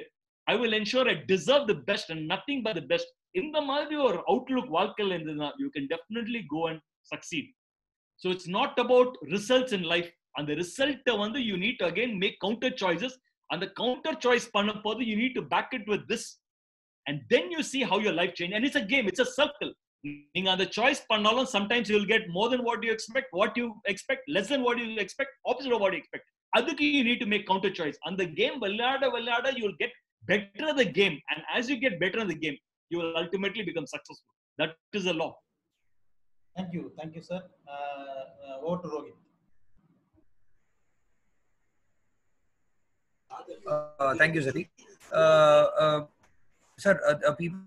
I will ensure I deserve the best and nothing but the best. இந்த மாதிரி ஒரு அவுட்லுக் வாழ்க்கையில இருந்ததுன்னா you can definitely go and succeed. So it's not about results in life. அந்த ரிசல்ட்டை வந்து you need to again make counter choices. அந்த counter choice பண்ணும்போது you need to back it with this, and then you see how your life change. And it's a game, it's a circle. நீங்க அந்த choice பண்ணாலும் sometimes you will get more than what you expect, less than what you expect, opposite of what you expect. அதுக்கு you need to make counter choice. அந்த game விளையாட you will get better at the game, and as you get better at the game you will ultimately become successful. That is the law. Thank you sir. Over to Rohit. Thank you, Sati. Sir, people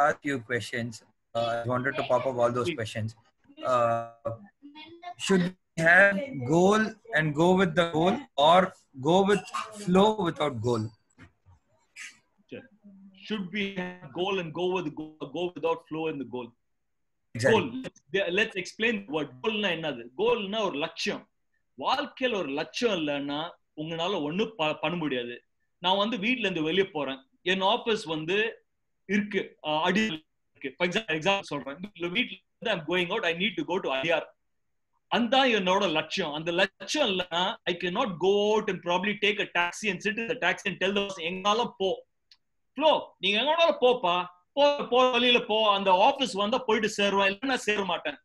ask you questions. I wanted to pop up all those questions. Should we have goal and go with the goal, or go with flow without goal? Should we have goal and go with go without flow in the goal? Exactly. Goal. Let's explain what goal na enadhu. Goal na or laksham. வாழ்க்கையில ஒரு லட்சியம் இல்லைன்னா உங்களால ஒண்ணும் பண்ண முடியாது. நான் வந்து வீட்டுல இருந்து வெளியே போறேன், என் ஆபீஸ் வந்து இருக்கு அடியார் இருக்கு. ஃபார் எக்ஸாம்பிள் சொல்றேன், வீட்டுல இருந்து I'm going out, I need to go to Adyar. அந்த என்னோட லட்சியம். அந்த லட்சியம் இல்லைன்னா I can not go out and probably take a taxi and sit in the taxi and tell the person எங்கனாலும் போ. ஃப்ளோ, நீங்க எங்கனாலும் போப்பா, போ வழியில போ, அந்த ஆபீஸ் வந்தா போயிட்டு சேருவேன், இல்லைன்னா சேர மாட்டேன்.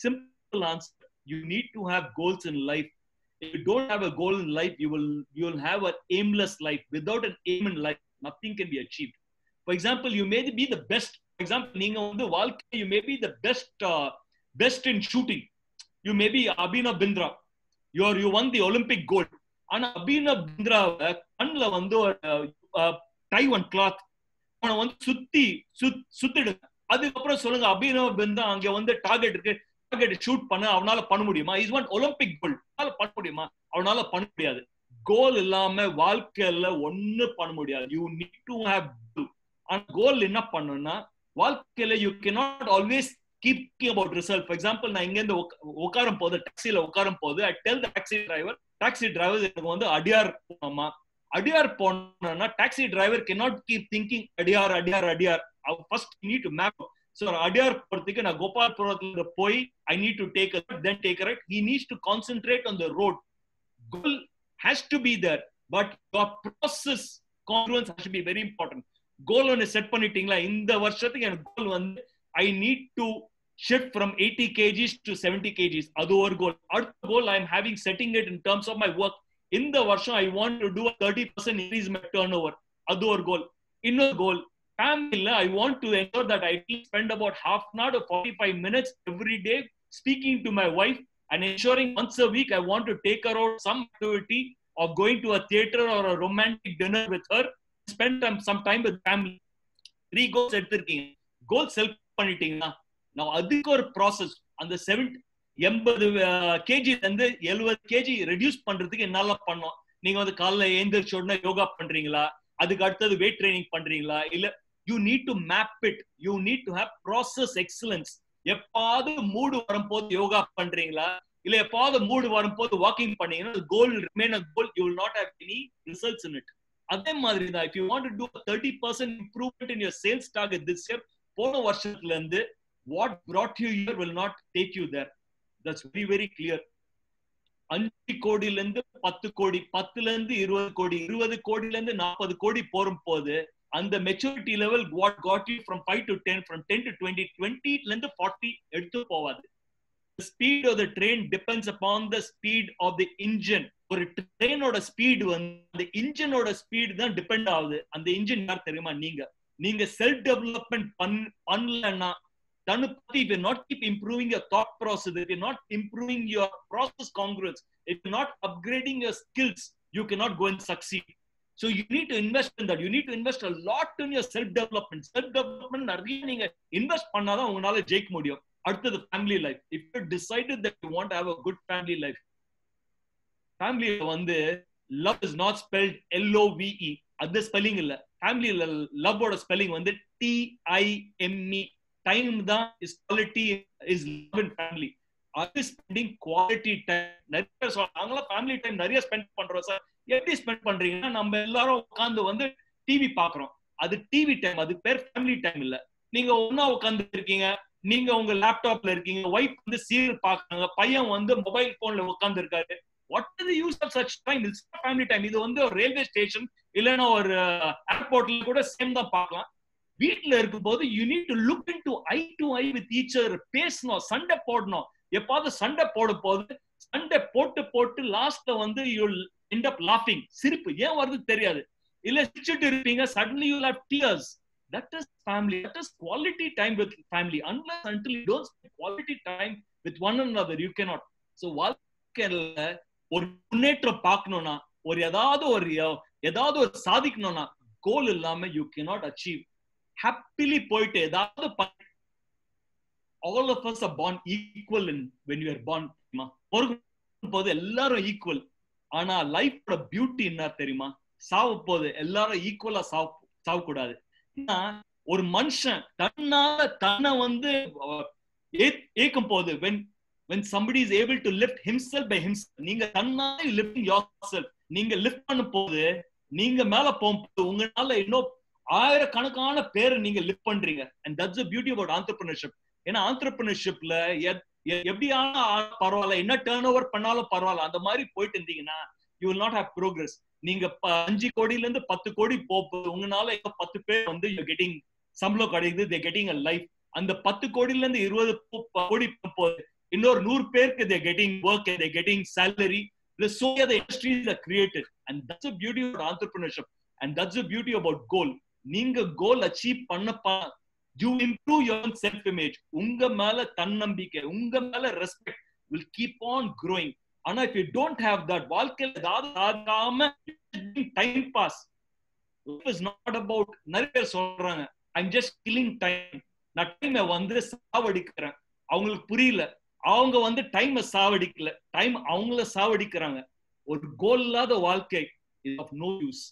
Simple answer. You need to have goals in life. If you don't have a goal in life, you will have an aimless life. Without an aim in life, nothing can be achieved. For example, you may be the best. For example, நீங்க வந்து வாழ்க்கை, you may be the best in shooting. You may be Abhinav Bindra. You won the Olympic gold. ஆனா Abhinav Bindra கண்ணுல வந்து tie one cloth அவனை வந்து சுத்திடுங்க. அதுக்கப்புறம் சொல்லுங்க, அபினவ் பிந்தா அங்க வந்து டார்கெட் இருக்கு, டார்கெட் ஷூட் பண்ண அவனால பண்ண முடியுமா? இஸ் ஒன் ஒலிம்பிக் கோல்ட், அவனால பண்ண முடியுமா? அவனால பண்ண முடியாது. கோல் இல்லாம வாழ்க்கையில ஒண்ணு பண்ண முடியாது. யூ நீட் டு ஹேவ் கோல். ஆனா கோல் என்ன பண்ணுன்னா, வாழ்க்கையில you cannot always keep thinking about result. For example, நான் இங்க இருந்து உட்காரும் போது, டாக்ஸில உட்காரும் போது, I tell the taxi driver எனக்கு வந்து அடியார் போனோமா, அடியார் போனா taxi driver cannot keep thinking அடியார். First you need to map. So அடியார் போறதுக்கு நான் கோபால்புரத்துல போய் I need to take a then take a right. He needs to concentrate on the road. Goal has to be there, but your process congruence has to be very important. Goal ஒன்னு set பண்ணிட்டீங்களா, இந்த வருஷத்துக்கு எனக்கு கோல் வந்து I need to shift from 80 kgs to 70 kgs. அது ஒரு கோல். அடுத்த கோல் I am having setting it in terms of my work. இந்த வருஷம் I want to do a 30% increase my turnover. அது ஒரு கோல். இன்னொரு கோல், ஃபேமிலில I want to ensure that I spend about half an hour to 45 minutes every day speaking to my wife and ensuring once a week I want to take her out some activity or going to a theater or a romantic dinner with her, spend some time with family. 3 goals எடுத்திருக்கீங்க. கோல் self பண்ணிட்டீங்கன்னா, நான் அதுக்கு ஒரு process. அந்த 80 kg இருந்து 70 kg reduce பண்றதுக்கு என்னால பண்ணோம். நீங்க வந்து காலைல எழுந்திரிச்ச உடனே யோகா பண்றீங்களா, அதுக்கு அடுத்தது வெயிட் ட்ரைனிங் பண்றீங்களா, இல்ல you need to map it. You need to have process excellence. எப்பாவது மூடு வரும்போது யோகா பண்றீங்களா, இல்ல எப்பாவது மூடு வரும்போது வாக்கிங் பண்ணீங்கன்னா goal remain a goal. You will not have any results in it. அதே மாதிரி தான், if you want to do a 30% improvement in your sales target this year, போன வருஷத்துல இருந்து what brought you here will not take you there. That's very very clear. 5 கோடியில இருந்து 10 கோடி, 10ல இருந்து 20 கோடி, 20 கோடியில இருந்து 40 கோடி போகும்போது அந்த maturity level what got you from 5 to 10, from 10 to 20, 20ல இருந்து 40 எடுத்து போவாது. The speed of the train depends upon the speed of the engine. ஒரு ட்ரெயினோட ஸ்பீடு வந்து அந்த இன்ஜினோட ஸ்பீடு தான் டிபெண்ட் ஆகுது. அந்த இன்ஜின் யார் தெரியுமா? நீங்க செல்ஃப் டெவலப்மெண்ட் பண்ணலன்னா, தன்னை பத்தி if you're not keep improving your thought process, if you're not improving your process congruence, if you're not upgrading your skills, you cannot go and succeed. So you need to invest in that. You need to invest a lot in your self development. Self development நிறைய நீங்க invest பண்ணாதான் உங்களால ஜெயிக்க முடியும். அடுத்தது family life. If you decided that you want to have a good family life, ஃபேமிலில வந்து love is not spelled LOVE. அது ஸ்பெல்லிங் இல்ல. ஃபேமிலில லவ்வோட ஸ்பெல்லிங் வந்து TIME. டைம் தான் is quality, is love in family. அது ஸ்பெண்டிங் குவாலிட்டி டைம். நிறைய பேர் சொல்றாங்க நாங்களாம் ஃபேமிலி டைம் நிறைய ஸ்பெண்ட் பண்றோம் சார். எப்படி ஸ்பெண்ட் பண்றீங்கன்னா, நம்ம எல்லாரும் உட்கார்ந்து வந்து டிவி பாக்குறோம். அது டிவி டைம், அது பேர் ஃபேமிலி டைம் இல்ல. நீங்க ஒன்னா உட்கார்ந்து இருக்கீங்க, நீங்க உங்க லேப்டாப்ல இருக்கீங்க, ஒய்ஃப் வந்து சீரியல் பாக்குறாங்க, பையன் வந்து மொபைல் போன்ல உட்கார்ந்து இருக்காரு. What is the use of such time? It's not family time. இது வந்து ஒரு ரயில்வே ஸ்டேஷன் இல்லைன்னா ஒரு ஏர்போர்ட்ல கூட சேம் தான் பார்க்கலாம். வீட்டுல இருக்கும் போது you need to look into eye to eye with each other. பேசணும், சண்டை போடணும். எப்பாவது சண்டை போடும் போது சண்டை போட்டு லாஸ்ட்ல வந்து you'll end up laughing. சிரிப்பு ஏன் வருது தெரியாது. இல்ல சிரிச்சுட்டு இருப்பீங்க, suddenly you'll have tears. That is family. That is quality time with family. Unless until you don't spend quality time with one another, you cannot. So வாழ்க்கையில ஒரு முன்னேற்றம் பார்க்கணும்னா, ஒரு ஏதாவது ஒரு சாதிக்கணும்னா, கோல் இல்லாம you cannot achieve. Happily போயிட்டு ஏதாவது all of us are born equal when you are born. போது எல்லாரும் ஈக்குவல். ஆனா லைஃபோட பியூட்டி என்ன தெரியுமா? சாவ போது எல்லாரும் ஈக்குவலா சாவக்கூடாது. ஒரு மனுஷன் தன்னை வந்து ஏக்கும் போது when somebody is able to lift himself by himself, நீங்க தன்னால lifting yourself, நீங்க லிஃப்ட் பண்ணும் போது, நீங்க மேல போகும்போது உங்களால இன்னும் ஆயிரக்கணக்கான பேரை நீங்க லிஃப்ட் பண்றீங்க. And that's the beauty about entrepreneurship. ஏன்னா entrepreneurshipல எப்படியான பரவாயில்ல, என்ன டர்ன் ஓவர் பண்ணாலும் பரவாயில்ல, அந்த மாதிரி போயிட்டு இருந்தீங்கன்னா you will not have progress. நீங்க 5 கோடியில இருந்து 10 கோடி போகும்போது உங்களால 10 பேர் வந்து கெட்டிங் சம்பளம் கிடைக்குது, they getting a life. அந்த 10 கோடியில இருந்து 20 கோடி போகும்போது இன்னொரு 100 பேருக்கு they getting work and they getting salary. So the industries are created, and that's the beauty of entrepreneurship, and that's the beauty about goal. நீங்க goal achieve பண்ணப்பா you improve your own self image. உங்க மேல தன்னம்பிக்கை, உங்க மேல respect will keep on growing. ஆனா if you don't have that, வாழ்க்கையில ஏதாவது ஆகாம time pass. Life is not about, நிறைய பேர் சொல்றாங்க I'm just killing time. நான் டைமை வந்து சாவடிக்கிறேன். அவங்களுக்கு புரியல, அவங்க வந்து டைமை சாவடிக்கல, டைம் அவங்கள சாவடிக்கிறாங்க. ஒரு கோல் இல்லாத வாழ்க்கை is of no use.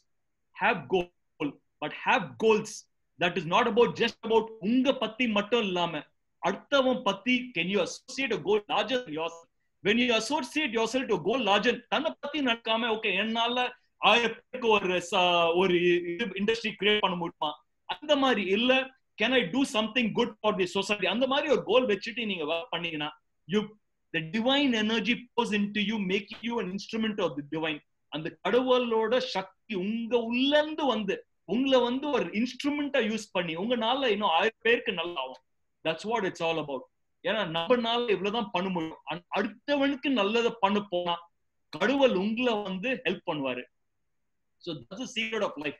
Have goal, but have goals. That is not about just about உங்க பத்தி மட்டும் இல்லாம அடுத்தவன் பத்தி. Can you associate a goal larger than yourself? When you associate yourself to a goal larger, தன்னை பத்தி நடக்காம okay என்னால 1000 பேருக்கு ஒரு இண்டஸ்ட்ரி கிரியேட் பண்ண முடியுமா, அந்த மாதிரி இல்ல can I do something good for the society, அந்த மாதிரி ஒரு கோல் வச்சுட்டு நீங்க பண்ணீங்கன்னா the divine energy pours into you, making you an instrument of the divine. அந்த கடவுளோட சக்தி உங்க உள்ளந்து வந்து உங்களை வந்து ஒரு இன்ஸ்ட்ருமெண்டா யூஸ் பண்ணி உங்களால இன்னும் 1000 பேருக்கு நல்லா ஆகும். That's what it's all about. ஏன்னா நம்மனால இவ்வளவுதான் பண்ண முடியும். அடுத்தவனுக்கு நல்லதை பண்ண போனா கடவுள் உங்களை வந்து ஹெல்ப் பண்ணுவாரு. So that's the secret of life.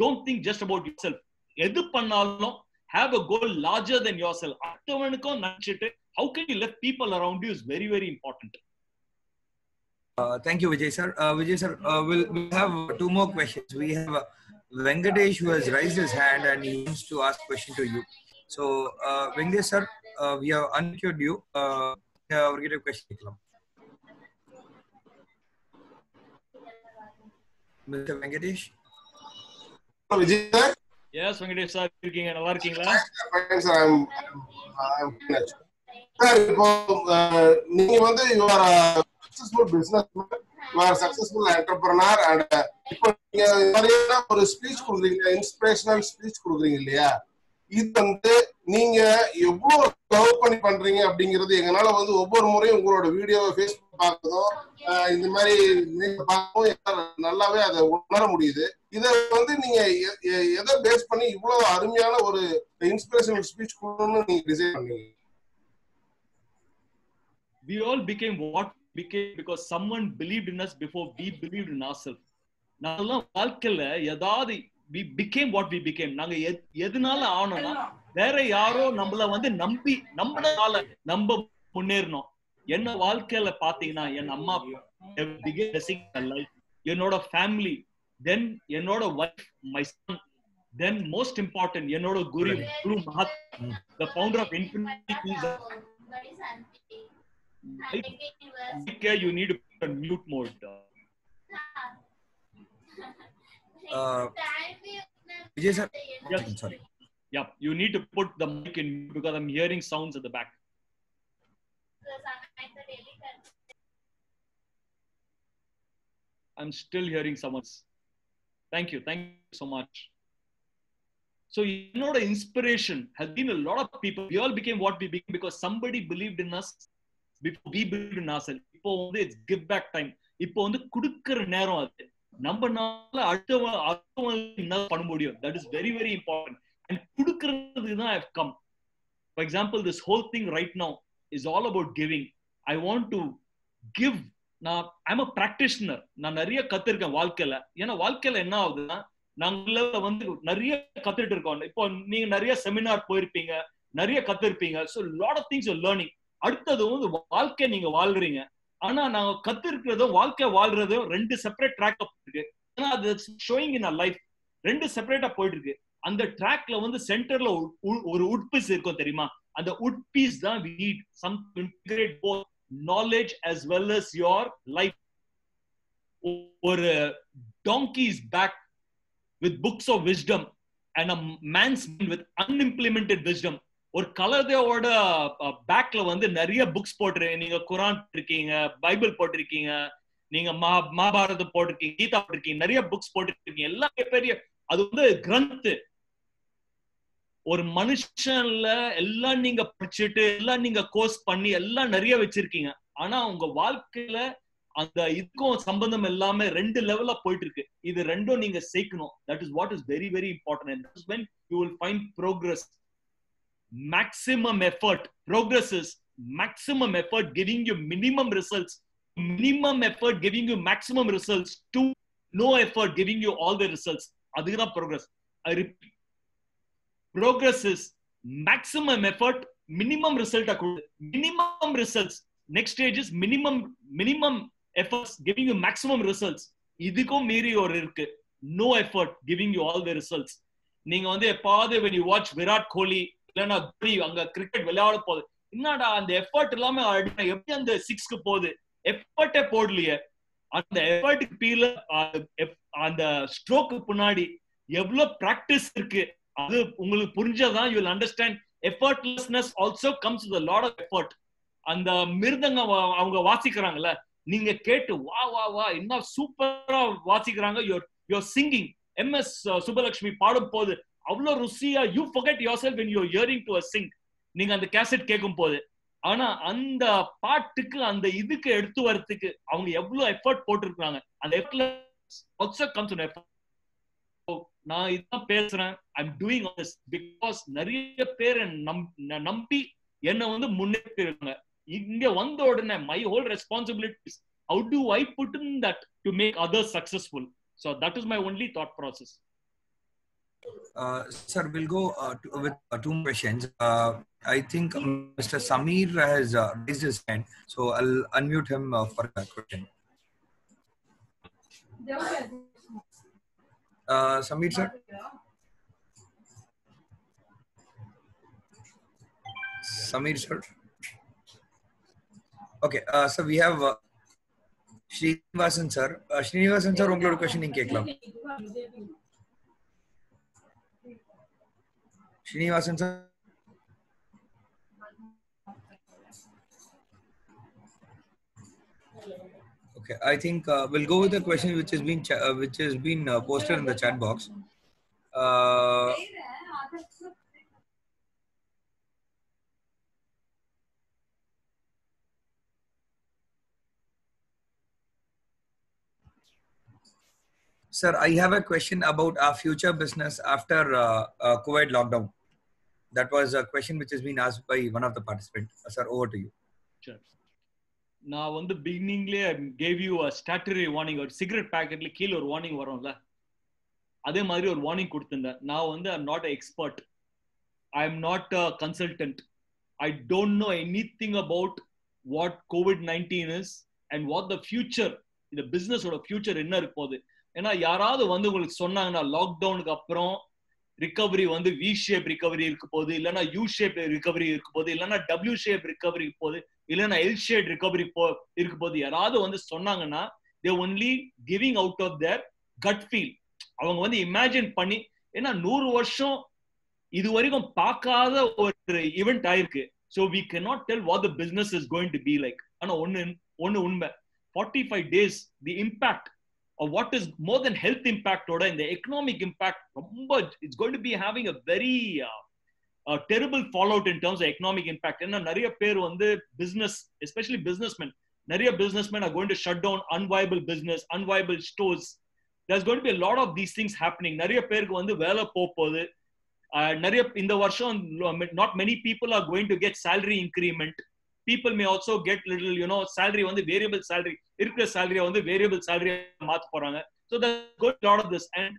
Don't think just about yourself. எது பண்ணாலும் have a goal larger than yourself. அடுத்தவனுக்கும் நினைச்சிட்டு how can you lift people around you is very, very important. Thank you, Vijay sir. Vijay sir, we'll have 2 more questions. We have Venkatesh who has raised his hand and he wants to ask a question to you. So, Venkatesh sir, we have unmuted you. Our question. Mr. Venkatesh. Vijay sir. Yes, Venkatesh sir, இருக்கீங்க, நல்லா இருக்கீங்களா? Fine sir, I'm sir, இப்போ நீங்க வந்து you are a successful businessman, you are a successful entrepreneur, and இப்போ நீங்க நிறைய ஒரு ஸ்பீச் கொடுக்குறீங்க, இன்ஸ்பிரேஷனல் ஸ்பீச் கொடுக்குறீங்க இல்லையா? இது வந்து நீங்க எவ்வளவு லவ் பண்ணி பண்றீங்க அப்படிங்கிறது எங்களால வந்து ஒவ்வொரு முறையும் உங்களோட வீடியோவை ஃபேஸ்புக் பார்க்கறதும் இந்த மாதிரி நீங்க பார்க்கவும் நல்லாவே அதை உணர முடியுது. இதை வந்து நீங்க எதை பேஸ் பண்ணி இவ்வளவு அருமையான ஒரு இன்ஸ்பிரேஷனல் ஸ்பீச் கொடுக்கணும்னு நீங்க டிசைன் பண்ணீங்க? We all became what we became because someone believed in us before we believed in ourselves. நாங்கெல்லாம் வாழ்க்கையில ஏதாவது we became what we became. நாங்க எதனால ஆனோம்னா வேற யாரோ நம்மள வந்து நம்பினால நம்ம முன்னேறணும். என்ன வாழ்க்கையில பாத்தீங்கன்னா என் அம்மா என்னோட ஃபேமிலி, தென் என்னோட wife, my son, then most important என்னோட குரு Mahatma, the founder of Infinity, Mike, you need to put on mute mode. Vijay sir. Yes. Sorry. Yeah, you need to put the mic in mute because I'm hearing sounds at the back. I'm still hearing someone's. Thank you so much. So, you know, the inspiration has been a lot of people. We all became what we became because somebody believed in us before we believed in ourselves. இப்போ வந்து it's give back time. இப்போ வந்து குடுக்குற நேரம் அது. நம்மனால அடுத்தவங்களுக்கு என்ன பண்ண முடியும்? That is very, very important. And குடுக்குறதுக்கு தான் I've come. For example, this whole thing right now is all about giving. I want to give. I'm a practitioner. நான் நிறைய கத்துருக்கேன் வாழ்க்கையில. ஏன்னா வாழ்க்கையில என்ன ஆகுதுன்னா நாங்கள வந்து நிறைய கத்துட்டு இருக்கோம். இப்போ நீங்க நிறைய செமினார் போயிருப்பீங்க, நிறைய கத்துருப்பீங்க. So lot of things your learning. அடுத்தது வந்து வாழ்க்கை நீங்க வாழ்றீங்க. ஆனா நாங்க கத்துருக்கிறதும் வாழ்க்கை வாழ்றதும் ரெண்டு செப்பரேட் ட்ராக் இருக்கு. ஏன்னா அது ஷோயிங் இன் அ லைஃப் ரெண்டு செப்பரேட்டா போயிட்டு இருக்கு. அந்த ட்ராக்ல வந்து சென்டர்ல ஒரு உட் பீஸ் இருக்கும் தெரியுமா? அந்த உட் பீஸ் தான் we need some to integrate both knowledge as well as your life. ஒரு donkey is back with books of wisdom and a man's with unimplemented wisdom. ஒரு கலதையோட பேக்ல வந்து நிறைய புக்ஸ் போட்டிருக்கீங்க. நீங்க குரான் போட்டிருக்கீங்க, பைபிள் போட்டிருக்கீங்க, நீங்க மகாபாரதம் போட்டிருக்கீங்க, கீதா போட்டிருக்கீங்க, நிறைய புக்ஸ் போட்டிருக்கீங்க. எல்லாம் பெரிய அது வந்து கிரந்த். ஒரு மனுஷன்ல எல்லாம் நீங்க படிச்சுட்டு எல்லாம் நீங்க கோர்ஸ் பண்ணி எல்லாம் நிறைய வச்சிருக்கீங்க. ஆனா உங்க வாழ்க்கையில அந்த இதுக்கும் சம்பந்தம் எல்லாமே ரெண்டு லெவல்ல போயிட்டு இருக்கு. இது ரெண்டும் நீங்க சேர்க்கணும். That is what is very very important. And that is when you will find progress. Maximum effort. Progress is maximum effort giving you minimum results. Minimum effort giving you maximum results to no effort giving you all the results. அதுதான் progress. I repeat. Progress is maximum effort, minimum result. Minimum results. Next stage is minimum efforts giving you maximum results. இதுக்கும் மீறி ஒரு இருக்கு. No effort giving you all the results. நீங்க வந்து எப்பாவது when you watch Virat Kohli இல்லைன்னா தோனி அங்க கிரிக்கெட் விளையாட போகுது, என்னடா அந்த எஃபர்ட் இல்லாம எப்படி அந்த 6க்கு போகுது? எஃபர்ட்டே போடலையே. அந்த எஃபர்ட்டுக்கு கீழே அந்த ஸ்ட்ரோக்கு முன்னாடி எவ்வளவு பிராக்டிஸ் இருக்கு அது உங்களுக்கு புரிஞ்சாதான் you will understand. Effortlessness also comes with a lot of effort. அந்த மிருதங்க அவங்க வாசிக்கிறாங்கல்ல, நீங்க கேட்டு வா வா வா என்ன சூப்பரா வாசிக்கிறாங்க. you're singing. MS சுபலட்சுமி பாடும் போது அவ்வளவு ருசியா you forget yourself when you're hearing to a sing. நீங்க அந்த கேசட் கேட்கும் போது. ஆனா அந்த பாட்டுக்கு அந்த இதுக்கு எடுத்து வரதுக்கு அவங்க எவ்வளவு எஃபர்ட் போட்டிருக்காங்க. அந்த effort also comes with effort. நான் இதான் பேசுறேன். I'm doing all this because நிறைய பேர் நம்பி என்ன வந்து முன்னேற்றி இருக்காங்க. இங்க வந்த உடனே my whole responsibility is how do I put in that to make others successful. So that is my only thought process. Sir, we'll go with two questions. I think Mr. Samir has raised his hand, so I'll unmute him for that question. Samir sir. Samir sir. Okay, so we have Srinivasan sir. Srinivasan sir, உங்களோட question நீங்க கேட்கலாம். Srinivasan sir. Okay, I think we'll go with the question which has been posted in the chat box. Sir, I have a question about our future business after COVID lockdown. That was a question which has been asked by one of the participants. Sir, over to you. Sure. நான் வந்து பிகினிங்லேயே gave you a statutory warning. ஒரு cigarette பேக்கெட்ல கீழே ஒரு warning வரும்ல, அதே மாதிரி ஒரு warning கொடுத்திருந்தேன். நான் வந்து I'm not an expert. I'm not a consultant. I don't know anything about what COVID-19 is and what the future, இந்த பிசினஸோட ஃபியூச்சர் என்ன இருக்க போகுது. ஏன்னா யாராவது வந்து உங்களுக்கு சொன்னாங்கன்னா லாக்டவுனுக்கு அப்புறம் ரிகவரி வந்து வி ஷேப் ரிகவரி இருக்க போகுது, இல்லைன்னா யூ ஷேப் ரிகவரி இருக்க போகுது, இல்லைன்னா டபிள்யூ ஷேப் ரிகவரி போகுது, இல்லைன்னா எல் ஷேப் ரிகவரி இருக்க போகுது யாராவது வந்து சொன்னாங்கன்னா they only giving out of their gut feel. அவங்க வந்து இமேஜின் பண்ணி, ஏன்னா 100 வருஷம் இது வரைக்கும் பார்க்காத ஒரு ஈவெண்ட் ஆயிருக்கு. So we cannot tell what the business is going to be like. ஆனா ஒன்னு உண்மை, 45 days the impact of what is more than health impact oda in the economic impact romba it's going to be having a very terrible fallout in terms of economic impact. enna nariya per vandu business, especially businessmen, nariya businessmen are going to shut down unviable business, unviable stores. There's going to be a lot of these things happening. nariya perku vandu vela popodhu, nariya inda varsham not many people are going to get salary increment. People may also get little, salary on the variable salary, irukra salary on the variable salary math poranga. So there's going to be a lot of this, and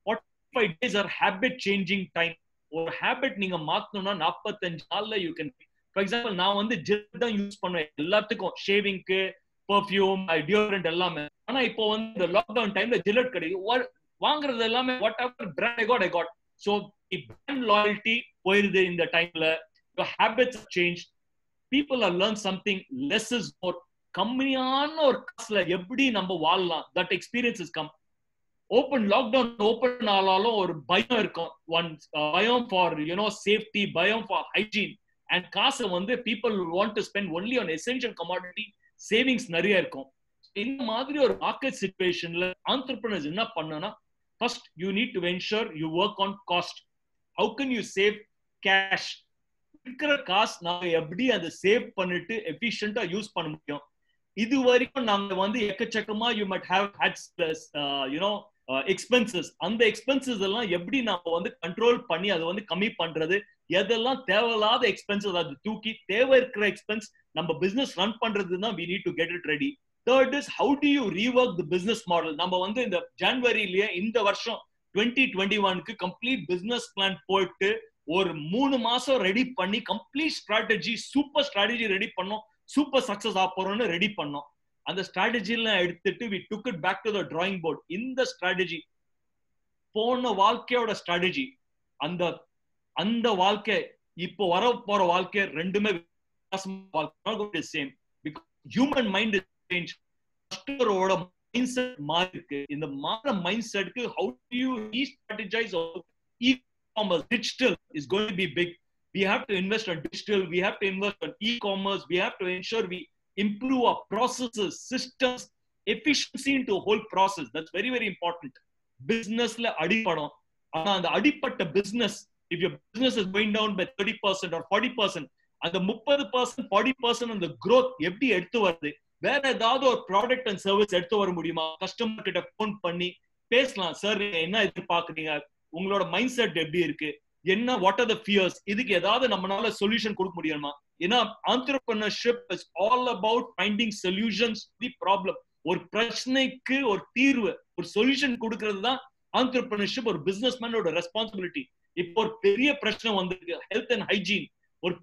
45 days are habit changing time. Or habit நீங்க மாத்தணும்னா 45 நாள்ல you can. For example, நான் வந்து gel தான் use பண்ணுவேன் எல்லாத்துக்கும், ஷேவிங்க்கு, perfume, deodorant எல்லாமே. ஆனா இப்போ வந்து இந்த லாக்டவுன் டைம்ல ஜில்லட் கிடைக்கும், வாங்குறது எல்லாமே what ever brand I got. So brand loyalty போயிருது இந்த டைம்ல. Your habits have changed. People are learn something, less is more. கம்மியான ஒரு காசுல எப்படி நம்ம வாழலாம், that experience has come. Open lockdown open ஆனாலும் ஒரு பயம் இருக்கும், ஒன் பயம் ஃபார் சேஃப்டி, பயம் ஃபார் ஹைஜீன், அண்ட் காசை வந்து people want to spend only on essential commodity, savings நிறைய இருக்கும். இந்த மாதிரி ஒரு மார்க்கெட் சிச்சுவேஷன்ல ஆண்டர்பிரினர்ஸ் என்ன பண்ணனா, first you need to ensure you work on cost. How can you save cash? இருக்கிற காசு நாங்க எப்படி அதை சேவ் பண்ணிட்டு எஃபிஷியன்டா யூஸ் பண்ண முடியும்? இது வரைக்கும் நாங்க வந்து எக்கச்சக்கமா you might have had expenses. அந்த எக்ஸ்பென்சஸ் எல்லாம் எப்படி நாம வந்து கண்ட்ரோல் பண்ணி அதை வந்து கம்மி பண்றது, எதெல்லாம் தேவையில்லாத எக்ஸ்பென்சஸ் அது தூக்கி தேவை இருக்கிற எக்ஸ்பென்ஸ் நம்ம பிசினஸ் ரன் பண்றதுன்னா we need to get it ready. Third is how do you rework the business model? நம்ம வந்து இந்த ஜனவரியிலேயே இந்த வருஷம் 2021க்கு கம்ப்ளீட் பிசினஸ் பிளான் போயிட்டு ஒரு 3 மாசம் ரெடி பண்ணி complete strategy, super strategy ready பண்ணோம், சூப்பர் சக்சஸ் ஆப்போறோம்னு ரெடி பண்ணோம். அந்த ஸ்ட்ராட்டஜிலாம் எடுத்துட்டு we took it back to the drawing board. இந்த ஸ்ட்ராட்டஜி போன வாழ்க்கையோட ஸ்ட்ராட்டஜி, அந்த வாழ்க்கை இப்போ வர போற வாழ்க்கை ரெண்டுமே same. Because human mind is change. கஸ்டமரோட மைண்ட் செட் மாறி இருக்கு. இந்த மாற மைண்ட் செட்க்கு how do you re-strategize e-commerce? Digital is going to be big. We have to invest on digital, we have to invest on e-commerce, we have to ensure we improve our processes, systems, efficiency into a whole process. That's very, very important. Business la அடிபடும். ஆனா அந்த அடிப்பட்ட business, if your business is going down by 30% or 40%, அந்த 30% 40% அந்த growth எப்படி எடுத்து வருது? வேற ஏதாவது ஒரு ப்ராடக்ட் அண்ட் சர்வீஸ் எடுத்து வர முடியுமா? கஸ்டமர் கிட்ட போன் பண்ணி பேசலாம், சார் என்ன எதிர்பார்க்குறீங்க, உங்களோட மைண்ட் செட் எப்படி இருக்கு, என்ன, வாட் ஆர் த ஃபியர்ஸ், இதுக்கு ஏதாவது நம்மளால சொல்யூஷன் கொடுக்க முடியுமா? ஏன்னா entrepreneurship is all about finding solutions to the problem. ஒரு பிரச்சனைக்கு ஒரு தீர்வு, ஒரு சொல்யூஷன் கொடுக்கிறது தான் entrepreneurship, ஒரு பிசினஸ்மேனோட ரெஸ்பான்சிபிலிட்டி. இப்போ ஒரு பெரிய பிரச்சனை வந்திருக்கு, ஹெல்த் அண்ட் ஹைஜீன், ஒரு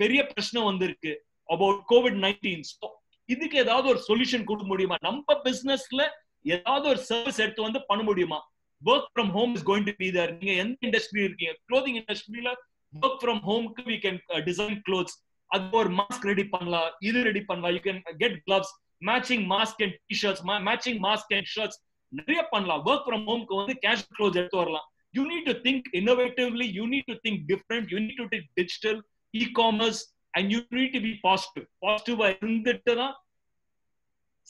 பெரிய பிரச்சனை வந்திருக்கு about COVID-19. இதுக்கு ஏதாவது ஒரு சொல்யூஷன் கொடுக்க முடியுமா? நம்ம பிசினஸ்ல ஏதாவது ஒரு சர்வீஸ் எடுத்து வந்து பண்ண முடியுமா? work from home is going to be there. நீங்க எந்த இண்டஸ்ட்ரி இருக்கீங்க, clothing இண்டஸ்ட்ரியில work from home we can design clothes. அது ஒரு மாஸ்க் ரெடி பண்ணலாம், இது ரெடி பண்ணலாம். you can get gloves, matching mask and t-shirts, matching mask and shirts, நிறைய பண்ணலாம். work from home க்கு வந்து casual clothes எடுத்து வரலாம். You need to think innovatively, you need to think different, you need to think digital, e-commerce, and you need to be positive. Positive இருந்துட்டு தான்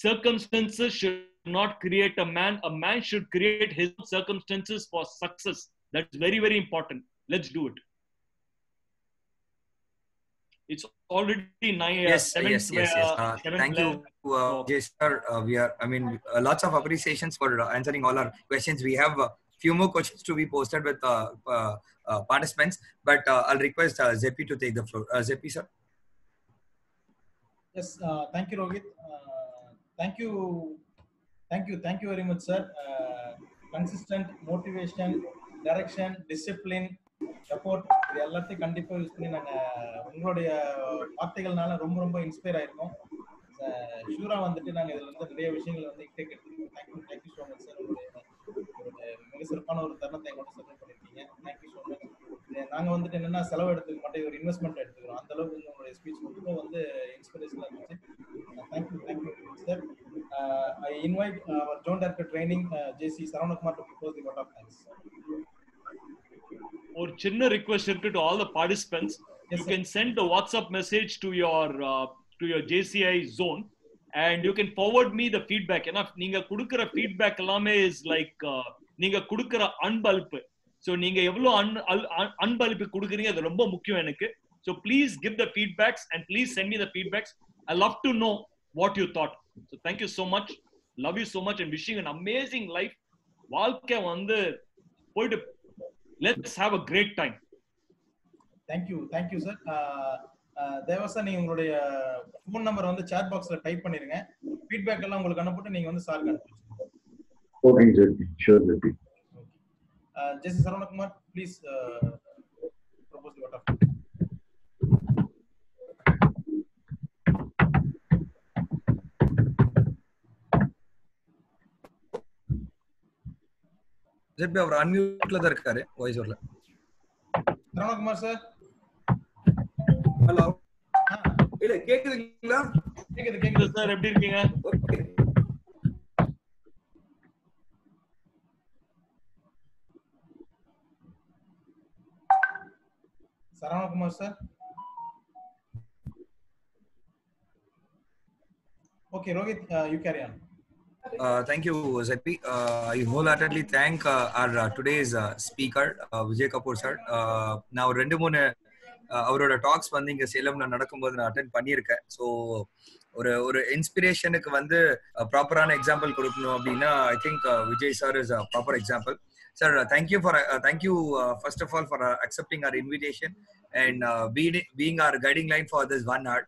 circumstances should not create a man should create his circumstances for success. That's very, very important. Let's do it. It's already 9 Yes. Thank you, so, Jay sir. We are, lots of appreciations for answering all our questions. We have few more questions to be posted with participants, but I'll request Zepi to take the floor. Zepi sir. Yes, thank you, Rohit. Thank you very much, sir. Consistent motivation, direction, discipline, support, இது எல்லாத்தையும் கண்டிப்பா use பண்ணி நாங்க உங்களுடைய வார்த்தைகள்னால ரொம்ப inspire ஆயிருக்கோம். ஷூரா வந்துட்டு நாங்க இதுல இருந்து நிறைய விஷயங்கள் வந்து தேங்க்யூ ஸோ மச் சார். ஒரு மிக சிறப்பான ஒரு தருணத்தை எங்களோட சப்போர்ட் பண்ணிருக்கீங்க. நாங்க வந்துட்டு என்னன்னா செலவு எடுத்துக்க மாட்டோம், ஒரு இன்வெஸ்ட்மெண்ட் எடுத்துக்கிறோம். அந்த அளவுக்கு வந்து உங்களுடைய ஸ்பீச் ரொம்ப வந்து இன்ஸ்பிரேஷனா இருந்துச்சு. Thank you sir. I invite our Zone Director Training, JC Saravakumar, to propose the vote of thanks. ஒரு சின்ன ரிக்வெஸ்ட் இருக்கு to all the participants. Yes, You sir. can send a WhatsApp message to your JCI zone and you can forward me the feedback. ஏன்னா நீங்க கொடுக்கிற feedback எல்லாமே is like நீங்க கொடுக்கிற அன்பளிப்பு. So நீங்க எவ்வளவு அன்பளிப்பு கொடுக்குறீங்க அது ரொம்ப முக்கியம் எனக்கு. So please give the feedbacks and please send me the feedbacks. I love to know what you thought. So thank you so much. Love you so much and wishing an amazing life. வாழ்க்கை வந்து போயிட்டு let's have a great time. Thank you sir. Deva sir, நீங்க உங்களுடைய phone number வந்து chat boxல type பண்ணிருங்க. Feedback எல்லாம் உங்களுக்கு அனுப்பிட்டு நீங்க வந்து சாருக்கு அனுப்பிடுங்க. Okay, sir. Sure, sir. JC Saravakumar, please propose the vote of ஜெபி அவர் அன்மியூட்ல தான் இருக்காரு, வாய்ஸ் வரல. Saravakumar sir. ஹலோ. இல்ல கேக்குதுங்களா? கேக்குது சார், எப்படி இருக்கீங்க? Okay. Saravakumar sir. Okay, Rohit, you carry on. Thank you, Zepi. I wholeheartedly thank our today's speaker, Vijay Kapoor sir. நான் ரெண்டு மூணு அவரோட டாக்ஸ் வந்து இங்க சேலம்ல நடக்கும்போது நான் அட்டென்ட் பண்ணியிருக்கேன். ஸோ ஒரு இன்ஸ்பிரேஷனுக்கு வந்து ப்ராப்பரான எக்ஸாம்பிள் கொடுக்கணும் அப்படின்னா I think Vijay sir is a proper example. Sir, thank you first of all for accepting our invitation and being our guiding line for this 1 hour.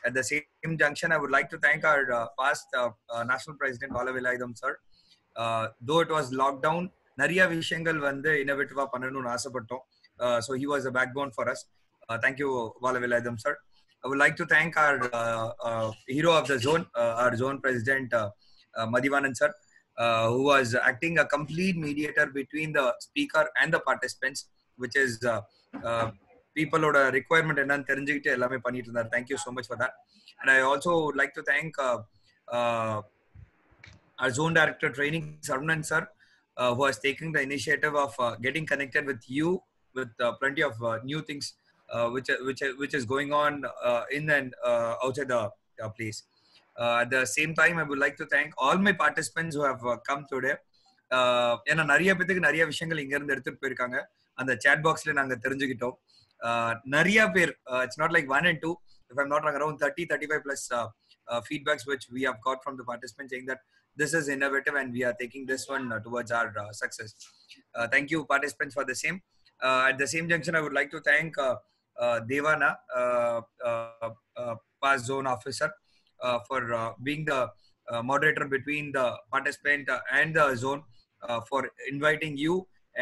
At the same junction, I would like to thank our past National President Bala Velayudham sir. Though it was lockdown, nariya vishayangal vandu innovative pannanum aasapattom. So he was a backbone for us. Thank you, Bala Velayudham sir. I would like to thank our hero of the zone, our zone president Madhivanan sir, who was acting a complete mediator between the speaker and the participants, which is people oda requirement enna therinjikittu ellame pannittu irundar. Thank you so much for that. And I also would like to thank our zone director training Saravanan sir, who has taken the initiative of getting connected with you with plenty of new things which is going on in and outside the place. At the same time, I would like to thank all my participants who have come today. ஏன்னா நிறைய பேருக்கு நிறைய விஷயங்கள் இங்க இருந்து எடுத்துட்டு போயிருக்காங்க. அந்த chat boxல நாங்க தெரிஞ்சுக்கிட்டோம். நிறைய பேர், it's not like 1 and 2, if I'm not wrong, around 35 plus feedbacks which we have got from the participants saying that this is innovative and we are taking this one towards our success. Thank you participants for the same. At the same junction, I would like to thank Devana, past zone officer, for being the moderator between the participant and the zone, for inviting you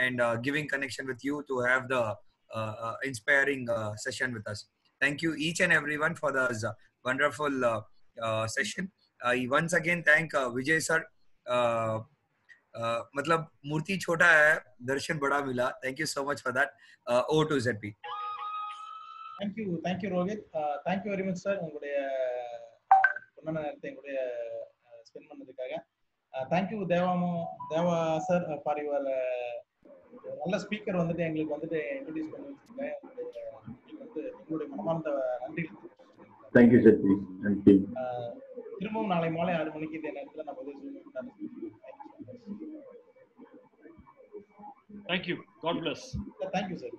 and giving connection with you to have the inspiring session with us. Thank you each and everyone for this wonderful session. I once again thank Vijay sir. मतलब मूर्ति छोटा है, दर्शन बड़ा मिला. Thank you so much for that. O to ZP. Thank you Rohit. Thank you very much sir, உங்களுடைய பொன்னான நேரத்தை எங்களுடைய spend பண்ணதுக்காக. Thank you Deva sir for your நல்ல ஸ்பீக்கர் வந்துட்டு எங்களுக்கு வந்துட்டு இன்ட்ரோ듀ce பண்ணி வச்சிருக்கேன். உங்களுக்கு வந்து எங்களுடைய மனமார்ந்த நன்றிகள். Thank you, sir. Thank you. திரும்பவும் நாளை மாலை 6 மணிக்கு இதே நேரத்துல நம்ம வந்து Thank you. God bless. Thank you sir.